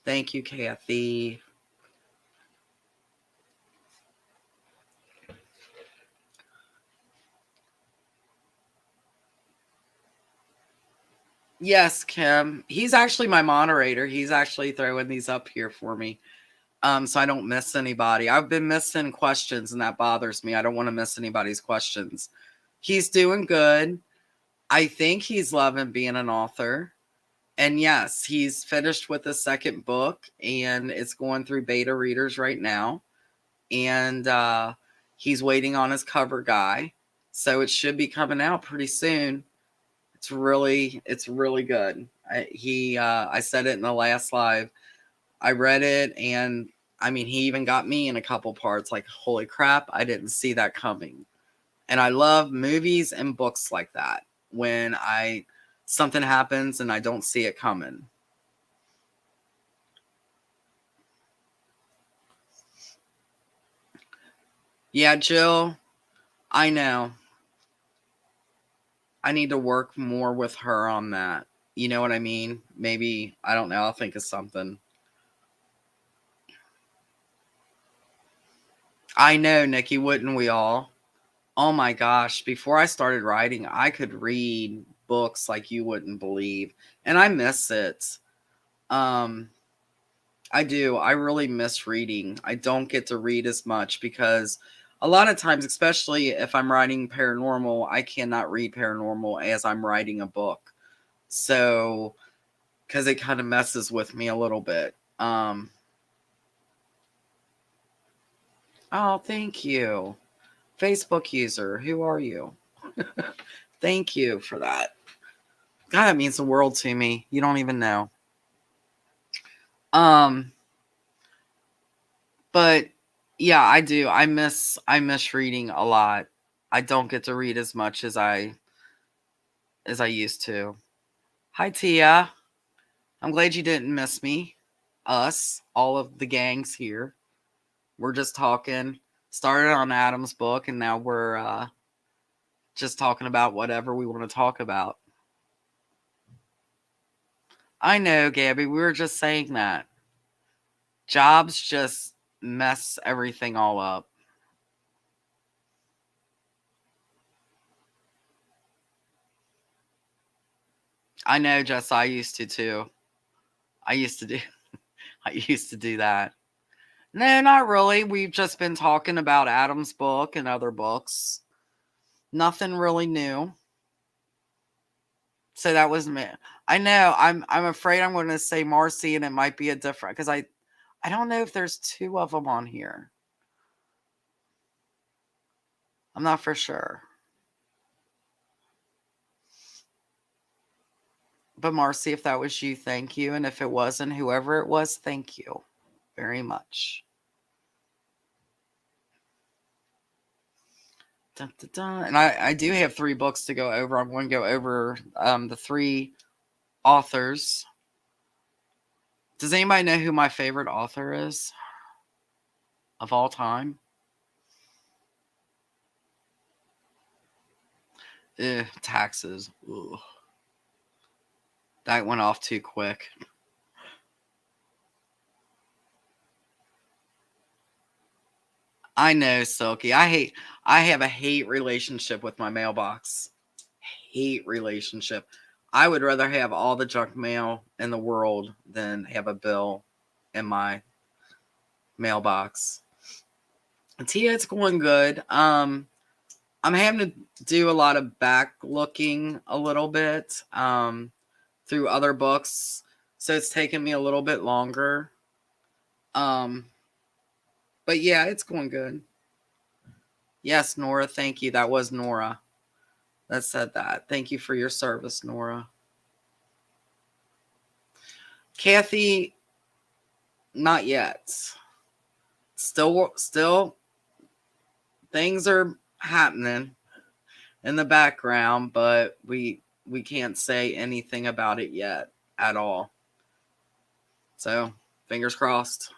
Thank you, Kathy. Yes, Kim. He's actually my moderator. He's actually throwing these up here for me. So I don't miss anybody. I've been missing questions and that bothers me. I don't want to miss anybody's questions. He's doing good. I think he's loving being an author. And yes, he's finished with the second book and it's going through beta readers right now. And he's waiting on his cover guy. So it should be coming out pretty soon. It's really good. I said it in the last live. I read it, and I mean, he even got me in a couple parts. Like, holy crap, I didn't see that coming. And I love movies and books like that when something happens and I don't see it coming. Yeah, Jill, I know. I need to work more with her on that. You know what I mean? Maybe, I don't know, I'll think of something. I know, Nikki, wouldn't we all? Oh my gosh, before I started writing, I could read books like you wouldn't believe. And I miss it. Um, I do. I really miss reading. I don't get to read as much because a lot of times, especially if I'm writing paranormal, I cannot read paranormal as I'm writing a book. So, because it kind of messes with me a little bit. Oh, thank you. Facebook user, who are you? Thank you for that. God, that means the world to me. You don't even know. Um, but yeah, I do. I miss reading a lot. I don't get to read as much as I used to. Hi Tia. I'm glad you didn't miss me. Us, all of the gangs here. We're just talking. Started on Adam's book and now we're just talking about whatever we want to talk about. I know, Gabby, we were just saying that. Jobs just mess everything all up. I know, Jess, I used to too. I used to do I used to do that. No, not really. We've just been talking about Adam's book and other books. Nothing really new. So that was me. I know. I'm afraid I'm going to say Marcy, and it might be a different because I don't know if there's two of them on here. I'm not for sure. But Marcy, if that was you, thank you. And if it wasn't, whoever it was, thank you very much. Dun, dun, dun. And I do have 3 books to go over. I'm going to go over the 3 authors. Does anybody know who my favorite author is of all time? Taxes. Ugh. That went off too quick. I know, Silky. I have a hate relationship with my mailbox. Hate relationship. I would rather have all the junk mail in the world than have a bill in my mailbox. Tia, it's going good. I'm having to do a lot of back looking a little bit through other books, so it's taken me a little bit longer. Um, but yeah, it's going good. Yes, Nora, thank you. That was Nora that said that. Thank you for your service, Nora. Kathy, not yet. Still, things are happening in the background, but we can't say anything about it yet at all. So, fingers crossed.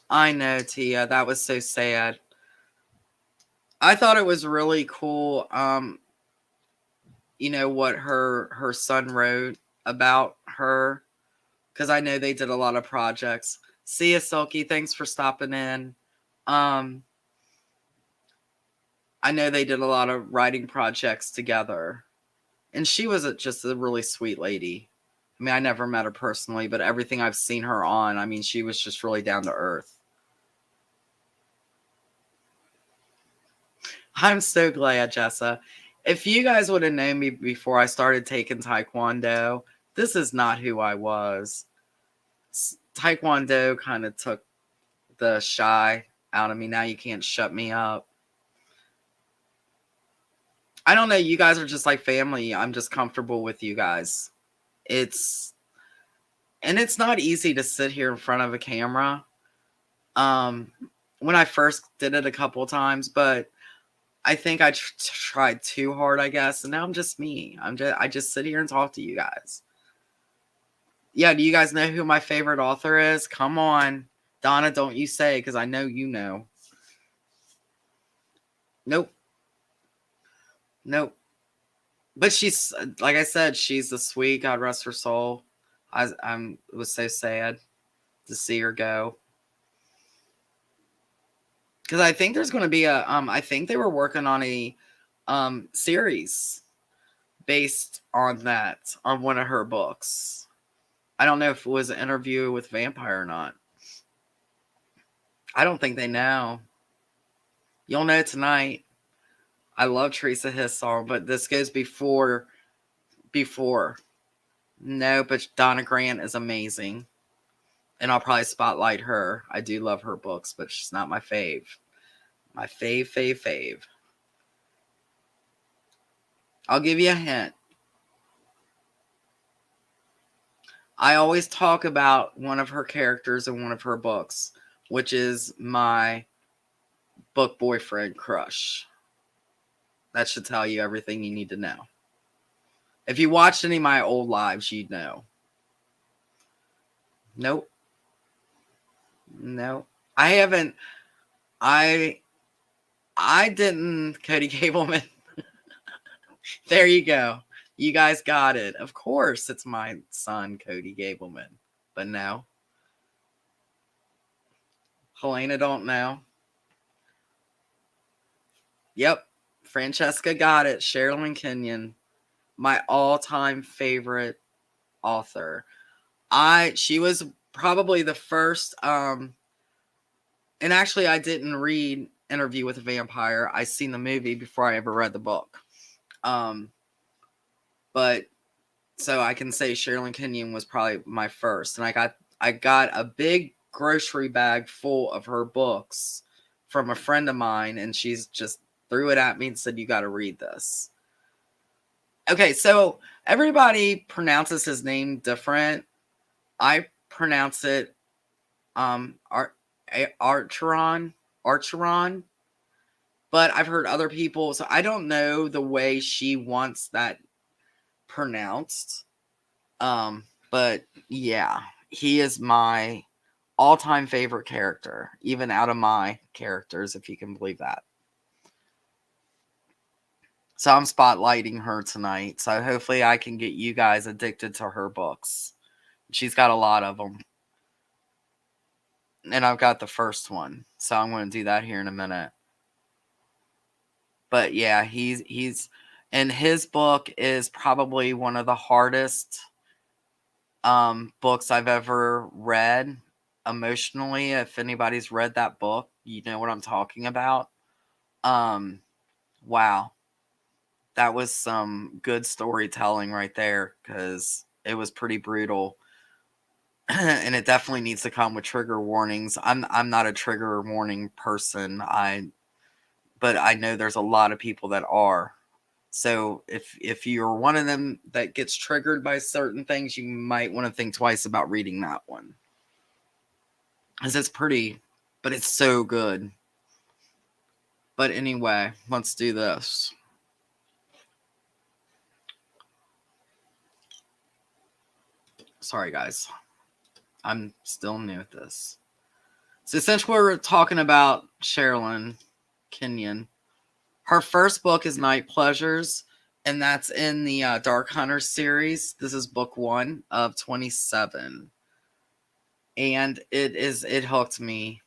I know, Tia. That was so sad. I thought it was really cool. What her son wrote about her because I know they did a lot of projects. See ya, Silky. Thanks for stopping in. Um, I know they did a lot of writing projects together, and she was just a really sweet lady. I mean, I never met her personally, but everything I've seen her on, I mean, she was just really down to earth. I'm so glad, Jessa. If you guys would have known me before I started taking Taekwondo, this is not who I was. Taekwondo kind of took the shy out of me. Now you can't shut me up. I don't know. You guys are just like family. I'm just comfortable with you guys. It's and it's not easy to sit here in front of a camera. Um, when I first did it a couple of times, but I think I tried too hard, I guess, and now I'm just me. I just sit here and talk to you guys. Yeah, do you guys know who my favorite author is? Come on, Donna, don't you say, because I know you know. Nope, nope. But she's like I said, she's a sweet. God rest her soul. It was so sad to see her go. Because I think there's going to be a I think they were working on a series based on that, on one of her books. I don't know if it was an interview with Vampire or not. I don't think they know. You'll know tonight. I love Teresa His song, but this goes before. No, but Donna Grant is amazing. And I'll probably spotlight her. I do love her books, but she's not my fave. My fave. I'll give you a hint. I always talk about one of her characters in one of her books, which is my book boyfriend crush. That should tell you everything you need to know. If you watched any of my old lives, you'd know. Nope. No. I haven't. I didn't. Cody Gableman. There you go. You guys got it. Of course, it's my son, Cody Gableman. But no. Helena don't know. Yep. Francesca got it. Sherilyn Kenyon. My all-time favorite author. She was probably the first, and actually I didn't read Interview with a Vampire. I seen the movie before I ever read the book. But so I can say Sherilyn Kenyon was probably my first. And I got a big grocery bag full of her books from a friend of mine, and she's just threw it at me and said, "You got to read this." Okay, so everybody pronounces his name different. I pronounce it Archeron, but I've heard other people, so I don't know the way she wants that pronounced. But yeah, he is my all-time favorite character, even out of my characters, if you can believe that. So I'm spotlighting her tonight. So hopefully I can get you guys addicted to her books. She's got a lot of them. And I've got the first one. So I'm going to do that here in a minute. But yeah, he's and his book is probably one of the hardest books I've ever read emotionally. If anybody's read that book, you know what I'm talking about. Wow. That was some good storytelling right there, because it was pretty brutal. And it definitely needs to come with trigger warnings. I'm not a trigger warning person. But I know there's a lot of people that are. So if you're one of them that gets triggered by certain things, you might want to think twice about reading that one. Because it's pretty, but it's so good. But anyway, let's do this. Sorry, guys. I'm still new at this. So since we're talking about Sherilyn Kenyon, her first book is Night Pleasures, and that's in the Dark Hunter series. This is book 1 of 27. And it hooked me.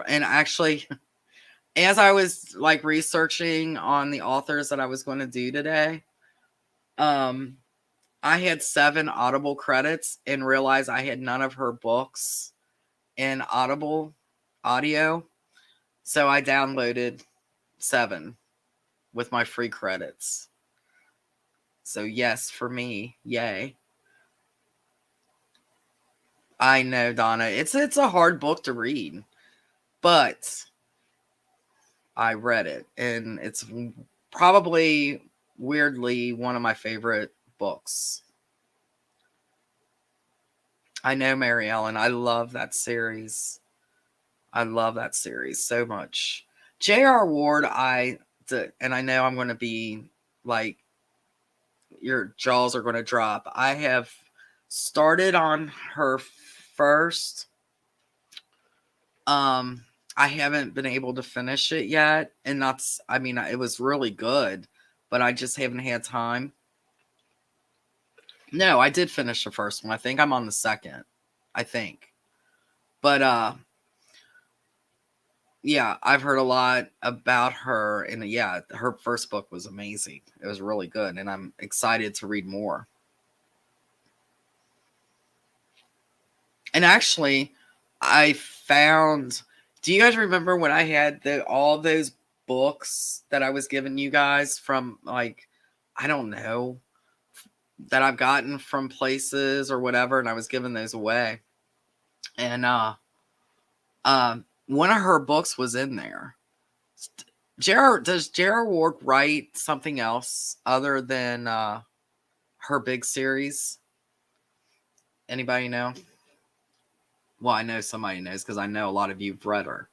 And actually, as I was like researching on the authors that I was going to do today, I had 7 Audible credits and realized I had none of her books in Audible audio. So I downloaded 7 with my free credits. So yes, for me, yay. I know, Donna. It's a hard book to read, but I read it, and it's probably weirdly one of my favorite books. I know, Mary Ellen. I love that series. I love that series so much. J.R. Ward, and I know I'm going to be like, your jaws are going to drop. I have started on her first. I haven't been able to finish it yet. And I mean, it was really good, but I just haven't had time. No, I did finish the first one. I think I'm on the second. I think. But yeah, I've heard a lot about her, and yeah, her first book was amazing. It was really good, and I'm excited to read more. And actually, I found. Do you guys remember when I had all those books that I was giving you guys from, like, I don't know, that I've gotten from places or whatever, and I was giving those away, and one of her books was in there. Does J.R. Ward write something else other than her big series? Anybody know? Well, I know somebody knows because I know a lot of you've read her.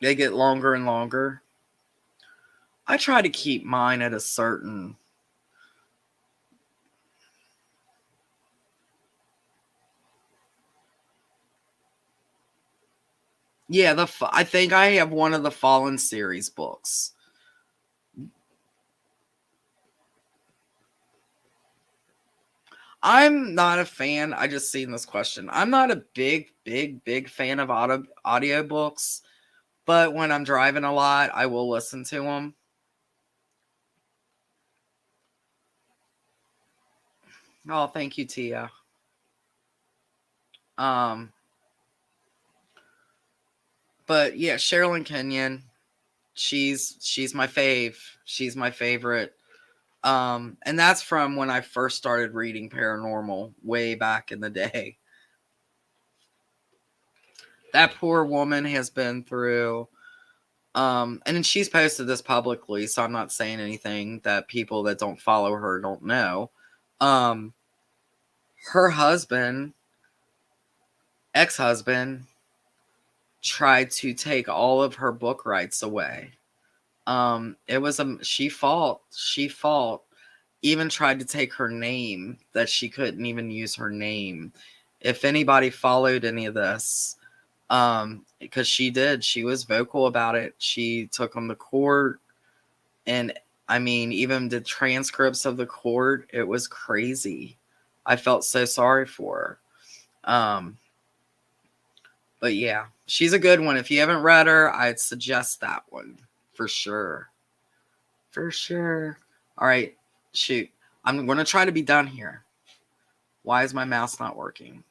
They get longer and longer. I try to keep mine at a certain. Yeah, I think I have one of the Fallen series books. I'm not a fan. I just seen this question. I'm not a big fan of audiobooks, but when I'm driving a lot, I will listen to them. Oh, thank you, Tia. But yeah, Sherilyn Kenyon, she's my fave. She's my favorite. And that's from when I first started reading paranormal way back in the day. That poor woman has been through and then she's posted this publicly, so I'm not saying anything that people that don't follow her don't know. Her husband, ex-husband, tried to take all of her book rights away. It was she fought, even tried to take her name, that she couldn't even use her name. If anybody followed any of this, because she was vocal about it. She took them to court, and I mean, even the transcripts of the court, it was crazy. I felt so sorry for her. But yeah, she's a good one. If you haven't read her, I'd suggest that one for sure. For sure. All right, shoot. I'm going to try to be done here. Why is my mouse not working?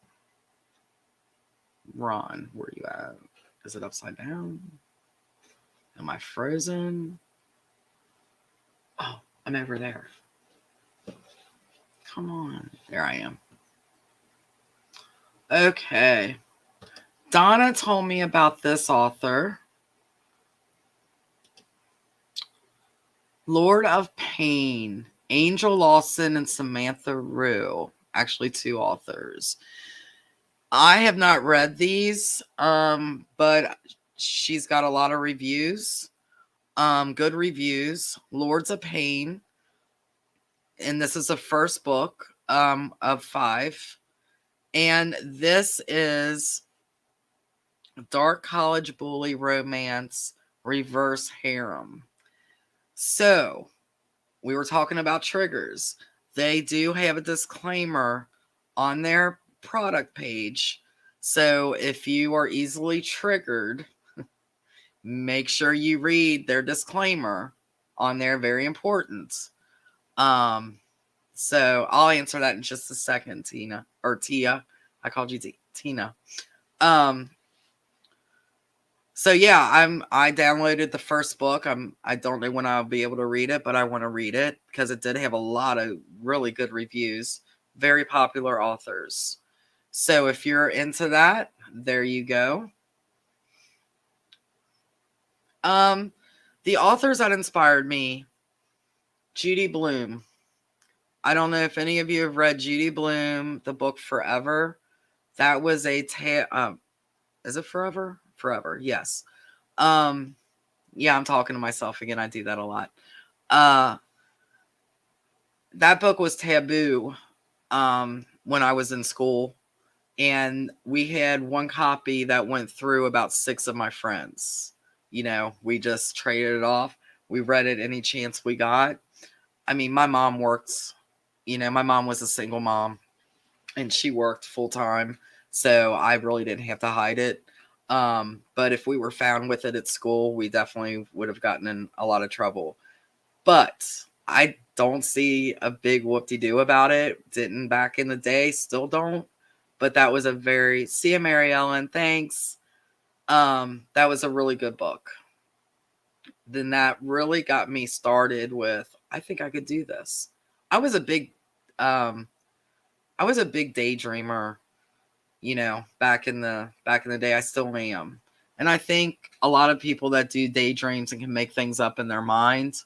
Ron, where are you at? Is it upside down? Am I frozen? Oh, I'm over there. Come on. There I am. Okay. Donna told me about this author. Lord of Pain. Angel Lawson and Samantha Rue. Actually, two authors. I have not read these, but she's got a lot of reviews. Good reviews. Lords of Pain. And this is the first book of 5. And this is dark college bully romance reverse harem. So, we were talking about triggers. They do have a disclaimer on their product page. So, if you are easily triggered, make sure you read their disclaimer on there. Very important. So I'll answer that in just a second, Tina. Or Tia. I called you Tina. So yeah, I downloaded the first book. I don't know when I'll be able to read it, but I want to read it because it did have a lot of really good reviews. Very popular authors. So if you're into that, there you go. Um, the authors that inspired me, Judy Blume. I don't know if any of you have read Judy Blume, the book Forever. That was a is it Forever? Forever, yes. Um, yeah, I'm talking to myself again. I do that a lot. Uh, that book was taboo when I was in school, and we had one copy that went through about 6 of my friends. You know, we just traded it off. We read it any chance we got. I mean, my mom worked, my mom was a single mom and she worked full time. So I really didn't have to hide it. But if we were found with it at school, we definitely would have gotten in a lot of trouble. But I don't see a big whoop-de-doo about it. Didn't back in the day, still don't. But that was see you, Mary Ellen, thanks. That was a really good book. Then that really got me started with, I think I could do this. I was a big um I was a big daydreamer, back in the day. I still am. And I think a lot of people that do daydreams and can make things up in their mind,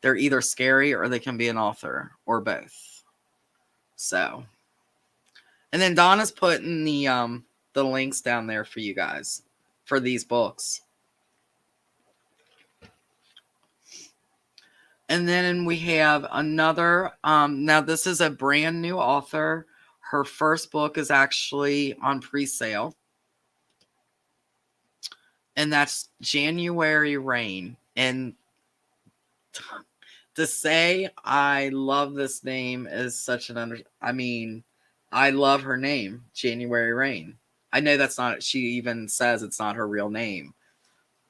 they're either scary or they can be an author or both. So, and then Donna's putting the links down there for you guys for these books. And then we have another now this is a brand new author. Her first book is actually on pre-sale. And that's January Rain. And to say I love this name is such an I love her name, January Rain. I know that's not, she even says it's not her real name,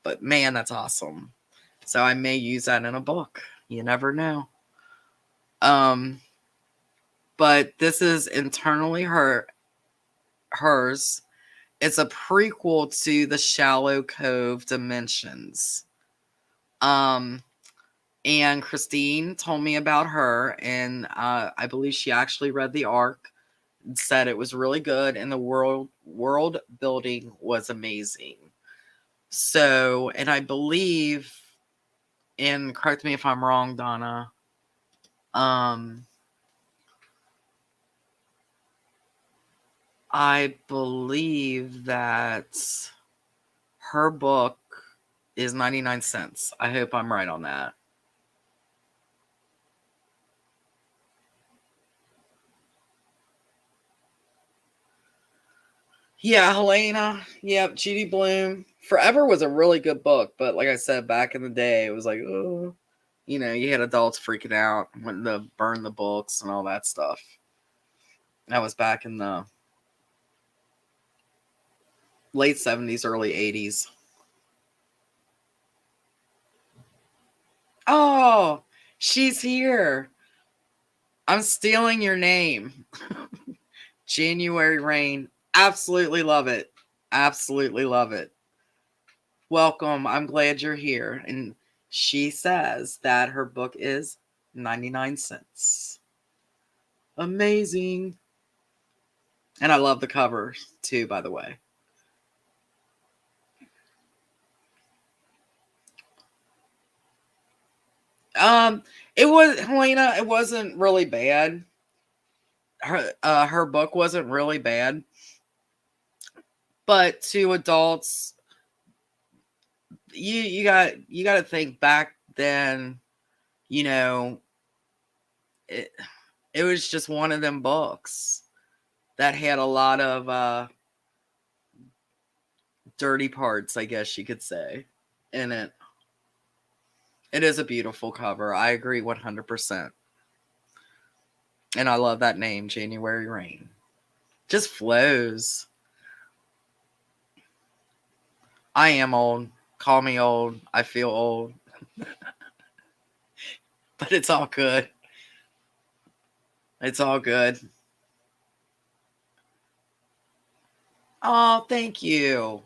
but man, that's awesome. So I may use that in a book. You never know. But this is internally hers. It's a prequel to the Shallow Cove Dimensions. And Christine told me about her, and I believe she actually read the arc, and said it was really good, and the world building was amazing. So, and I believe, and correct me if I'm wrong, Donna. I believe that her book is 99 cents. I hope I'm right on that. Yeah, Helena. Yep, Judy Blume. Forever was a really good book, but like I said, back in the day, it was like, oh, you had adults freaking out, wanting to burn the books and all that stuff. That was back in the late 70s, early 80s. Oh, she's here. I'm stealing your name. January Rain. Absolutely love it. Absolutely love it. Welcome. I'm glad you're here. And she says that her book is 99 cents. Amazing. And I love the cover too, by the way. It was, Helena, it wasn't really bad. Her book wasn't really bad. But to adults, you got to think back then, you know, it, it was just one of them books that had a lot of dirty parts, I guess you could say, in it. It is a beautiful cover. I agree 100%. And I love that name, January Rain. Just flows. I am old. Call me old. I feel old. But it's all good. It's all good. Oh, thank you.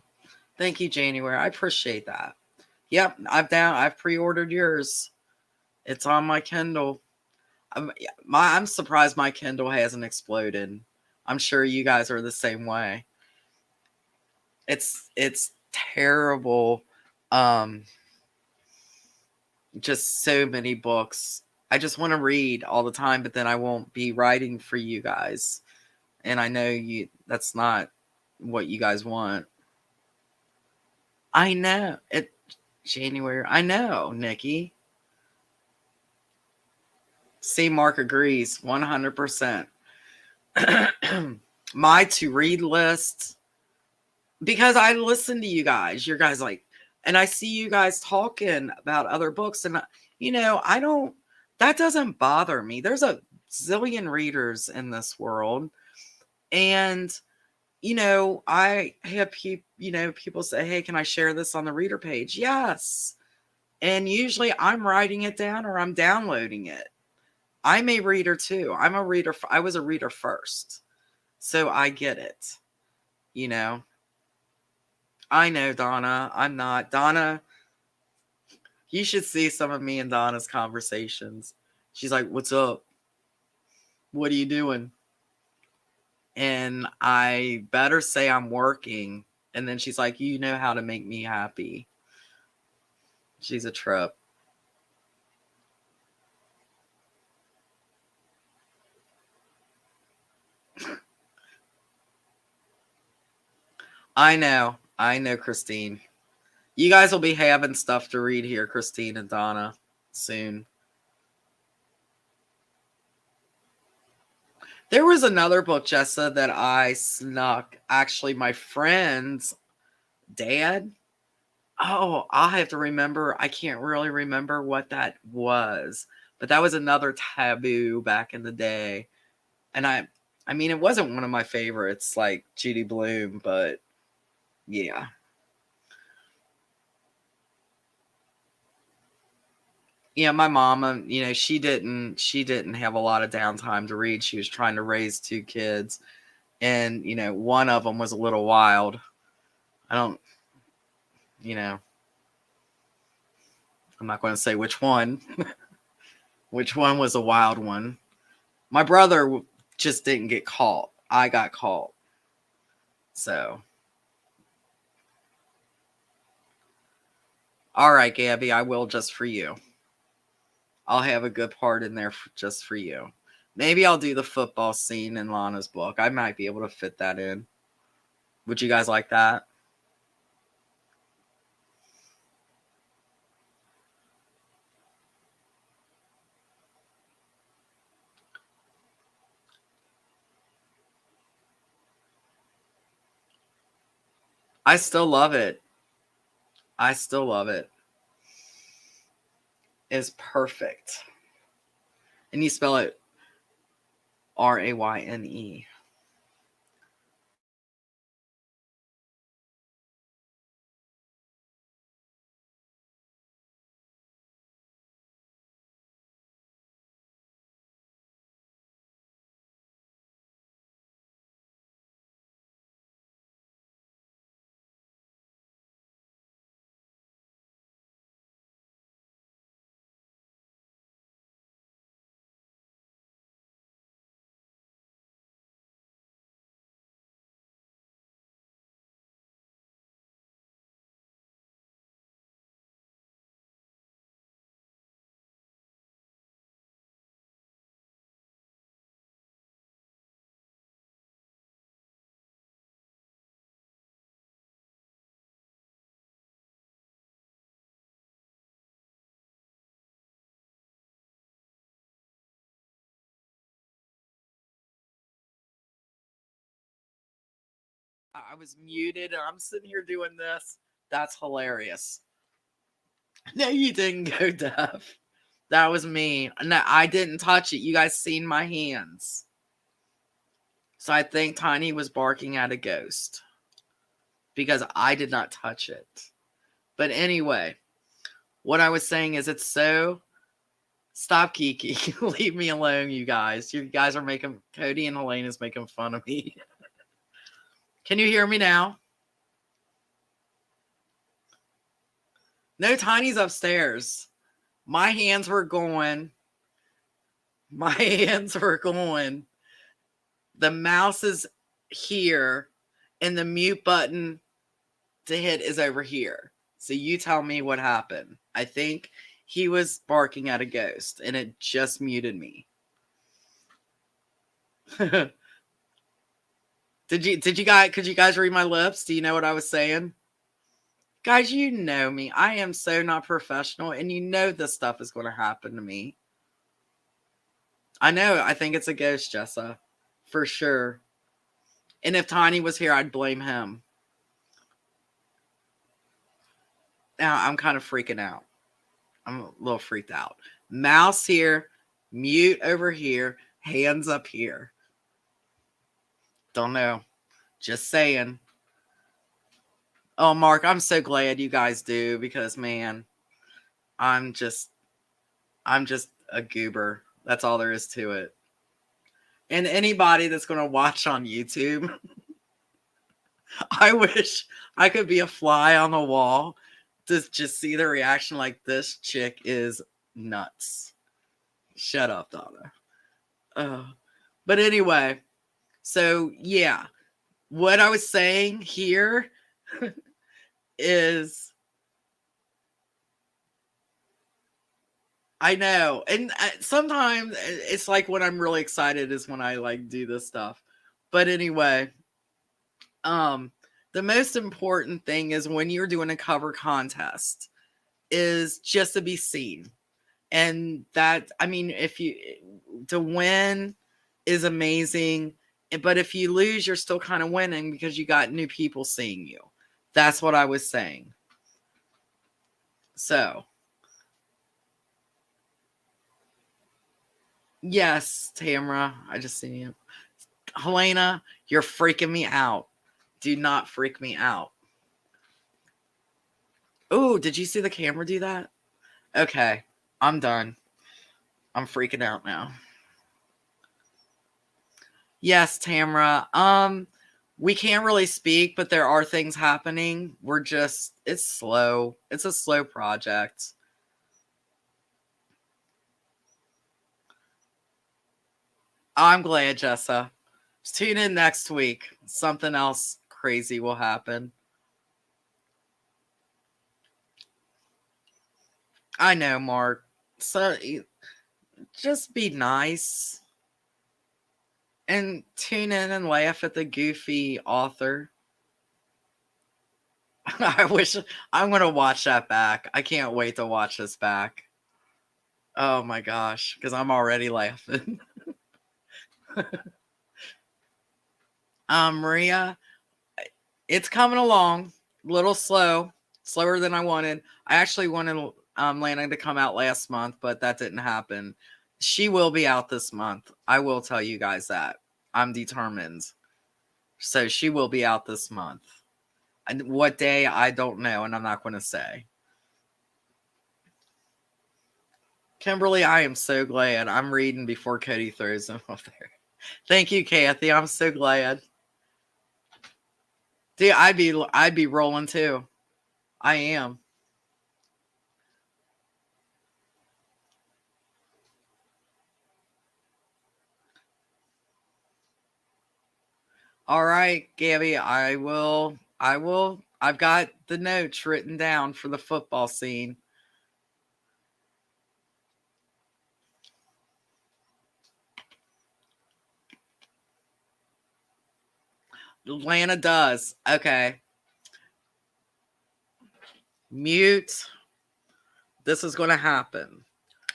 Thank you, January. I appreciate that. Yep, I've pre-ordered yours. It's on my Kindle. I'm surprised my Kindle hasn't exploded. I'm sure you guys are the same way. It's terrible. Um Just so many books. I just want to read all the time, but then I won't be writing for you guys. And I know that's not what you guys want. I know. It January. I know, Nikki. See, Mark agrees 100%. My to read list, because I listen to you guys. You guys like, and I see you guys talking about other books, and I don't. That doesn't bother me. There's a zillion readers in this world, and I have people say, "Hey, can I share this on the reader page?" Yes, and usually I'm writing it down or I'm downloading it. I'm a reader too. I'm a reader. I was a reader first, so I get it. You know. I know, Donna. I'm not. Donna, you should see some of me and Donna's conversations. She's like, "What's up? What are you doing?" And I better say I'm working. And then she's like, "You know how to make me happy." She's a trip. I know. I know, Christine. You guys will be having stuff to read here, Christine and Donna, soon. There was another book, Jessa, that I snuck. Actually, my friend's dad. Oh, I'll have to remember. I can't really remember what that was, but that was another taboo back in the day. And I mean, it wasn't one of my favorites, like Judy Blume, but yeah. Yeah, my mama, she didn't have a lot of downtime to read. She was trying to raise two kids, and one of them was a little wild. I don't, you know, I'm not going to say which one. Which one was a wild one. My brother just didn't get caught. I got caught. So, all right, Gabby, I will just for you. I'll have a good part in there just for you. Maybe I'll do the football scene in Lana's book. I might be able to fit that in. Would you guys like that? I still love it. I still love it. It's perfect. And you spell it Rayne. I was muted and I'm sitting here doing this. That's hilarious. No, you didn't go deaf. That was me. No, I didn't touch it. You guys seen my hands. So I think Tiny was barking at a ghost because I did not touch it. But anyway, what I was saying is it's so. Stop, Kiki. Leave me alone, you guys. You guys are making. Cody and Helena's making fun of me. Can you hear me now? No, Tiny's upstairs. My hands were going. My hands were going. The mouse is here, and the mute button to hit is over here. So you tell me what happened. I think he was barking at a ghost and it just muted me. Did you guys, could you guys read my lips? Do you know what I was saying? Guys, you know me. I am so not professional, and you know this stuff is going to happen to me. I know. I think it's a ghost, Jessa. For sure. And if Tiny was here, I'd blame him. Now, I'm kind of freaking out. I'm a little freaked out. Mouse here, mute over here, hands up here. Don't know. Just saying. Oh, Mark, I'm so glad you guys do because, man, I'm just a goober. That's all there is to it. And anybody that's going to watch on YouTube, I wish I could be a fly on the wall to just see the reaction like this chick is nuts. Shut up, Donna. But anyway, so yeah, what I was saying here is I know. And sometimes it's like when I'm really excited is when I like do this stuff. But anyway, the most important thing is when you're doing a cover contest is just to be seen. And that, I mean, if you to win is amazing, but if you lose, you're still kind of winning because you got new people seeing you. That's what I was saying. So, yes, Tamara, I just seen you. Helena, you're freaking me out. Do not freak me out. Oh, did you see the camera do that? Okay, I'm done. I'm freaking out now. Yes, Tamara. We can't really speak, but there are things happening. It's slow. It's a slow project. I'm glad, Jessa. Just tune in next week. Something else crazy will happen. I know, Mark. So just be nice and tune in and laugh at the goofy author. I wish I'm going to watch that back. I can't wait to watch this back. Oh my gosh, because I'm already laughing. Maria, it's coming along a little slower than I wanted. I actually wanted Lana to come out last month, but that didn't happen. She will be out this month. I will tell you guys that. I'm determined. So she will be out this month. And what day, I don't know, and I'm not going to say. Kimberly, I am so glad. I'm reading before Cody throws them up there. Thank you, Kathy. I'm so glad. Dude, I'd be rolling too. I am. All right, Gabby, I've got the notes written down for the football scene. Atlanta does. Okay. Mute. This is going to happen.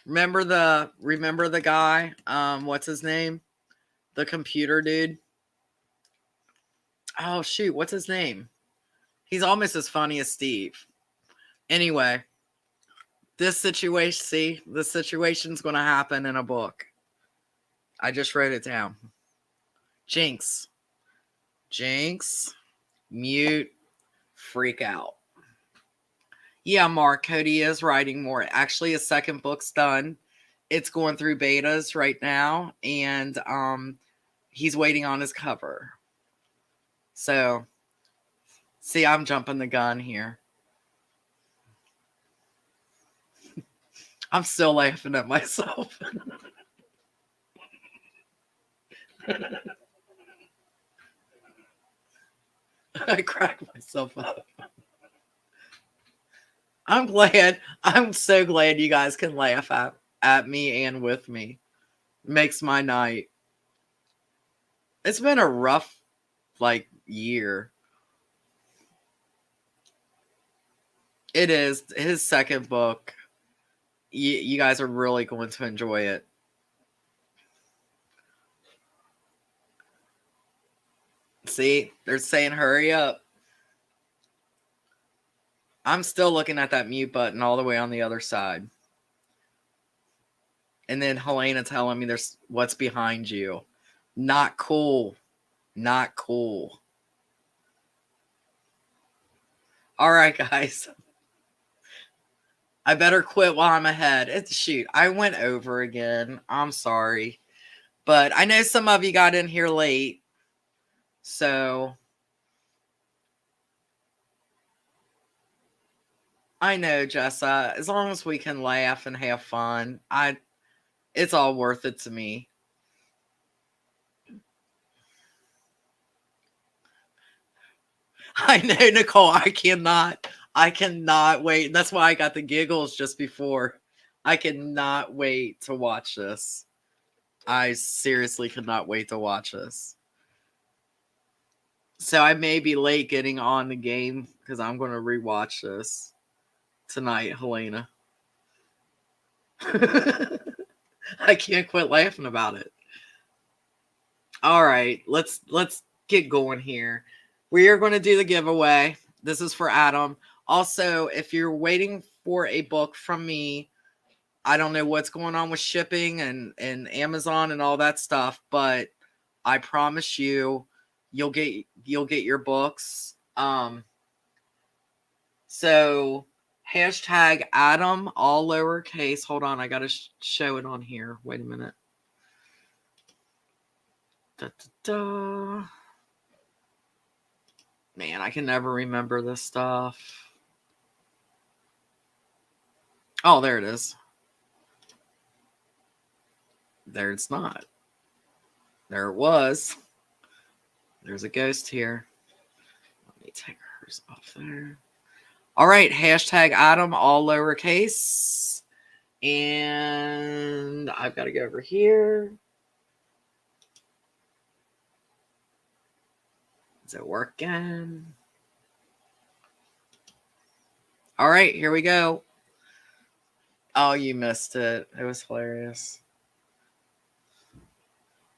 Remember the guy? What's his name? The computer dude. Oh shoot, what's his name? He's almost as funny as Steve. Anyway, this situation's going to happen in a book. I just wrote it down. Jinx, mute, freak out. Yeah, Mark, Cody is writing more. Actually, his second book's done. It's going through betas right now, and he's waiting on his cover. So, see, I'm jumping the gun here. I'm still laughing at myself. I crack myself up. I'm glad. I'm so glad you guys can laugh at me and with me. Makes my night. It's been a rough year. It is his second book. You guys are really going to enjoy it. See, they're saying hurry up. I'm still looking at that mute button all the way on the other side. And then Helena telling me there's what's behind you. Not cool. Not cool. All right, guys. I better quit while I'm ahead. Shoot, I went over again. I'm sorry. But I know some of you got in here late. So I know, Jessa. As long as we can laugh and have fun, it's all worth it to me. I know, Nicole. I cannot wait. That's why I got the giggles just before. I cannot wait to watch this. I seriously cannot wait to watch this. So I may be late getting on the game because I'm going to rewatch this tonight, Helena. I can't quit laughing about it. All right, let's get going here. We are going to do the giveaway. This is for Adam. Also, if you're waiting for a book from me, I don't know what's going on with shipping and Amazon and all that stuff, but I promise you'll get your books. So hashtag Adam, all lowercase. Hold on, I gotta show it on here. Wait a minute. Da, da, da. Man, I can never remember this stuff. Oh, there it is. There it's not. There it was. There's a ghost here. Let me take hers off there. All right, hashtag Adam, all lowercase. And I've got to go over here. Is it working? All right, here we go. Oh, you missed it. It was hilarious.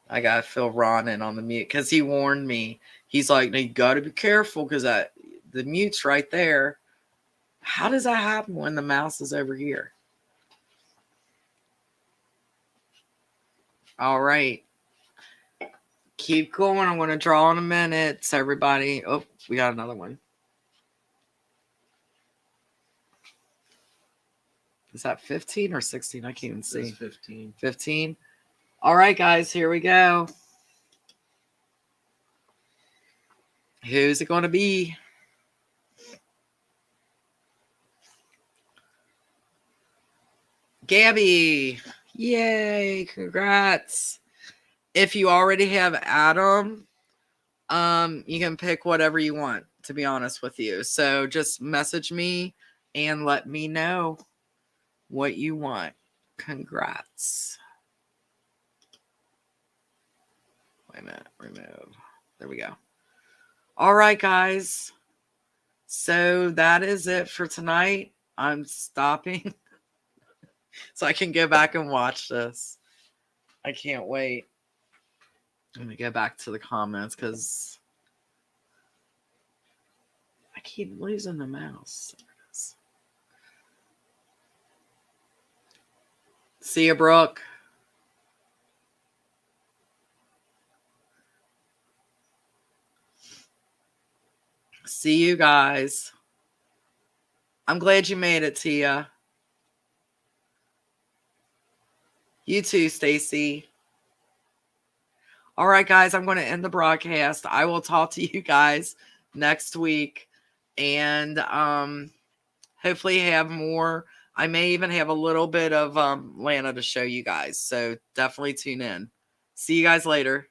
I got Phil Ron on the mute because he warned me. He's like, you got to be careful because the mute's right there. How does that happen when the mouse is over here? All right. Keep going. I'm going to draw in a minute. So everybody. Oh, we got another one. Is that 15 or 16? I can't even see. It's 15. 15. All right, guys. Here we go. Who's it going to be? Gabby. Yay. Congrats. If you already have Adam, you can pick whatever you want, to be honest with you. So just message me and let me know what you want. Congrats. Wait a minute. Remove. There we go. All right, guys. So that is it for tonight. I'm stopping so I can go back and watch this. I can't wait. Let me go back to the comments because I keep losing the mouse. There it is. See you, Brooke. See you guys. I'm glad you made it, Tia. You too, Stacy. All right, guys, I'm going to end the broadcast. I will talk to you guys next week and hopefully have more. I may even have a little bit of Lana to show you guys. So definitely tune in. See you guys later.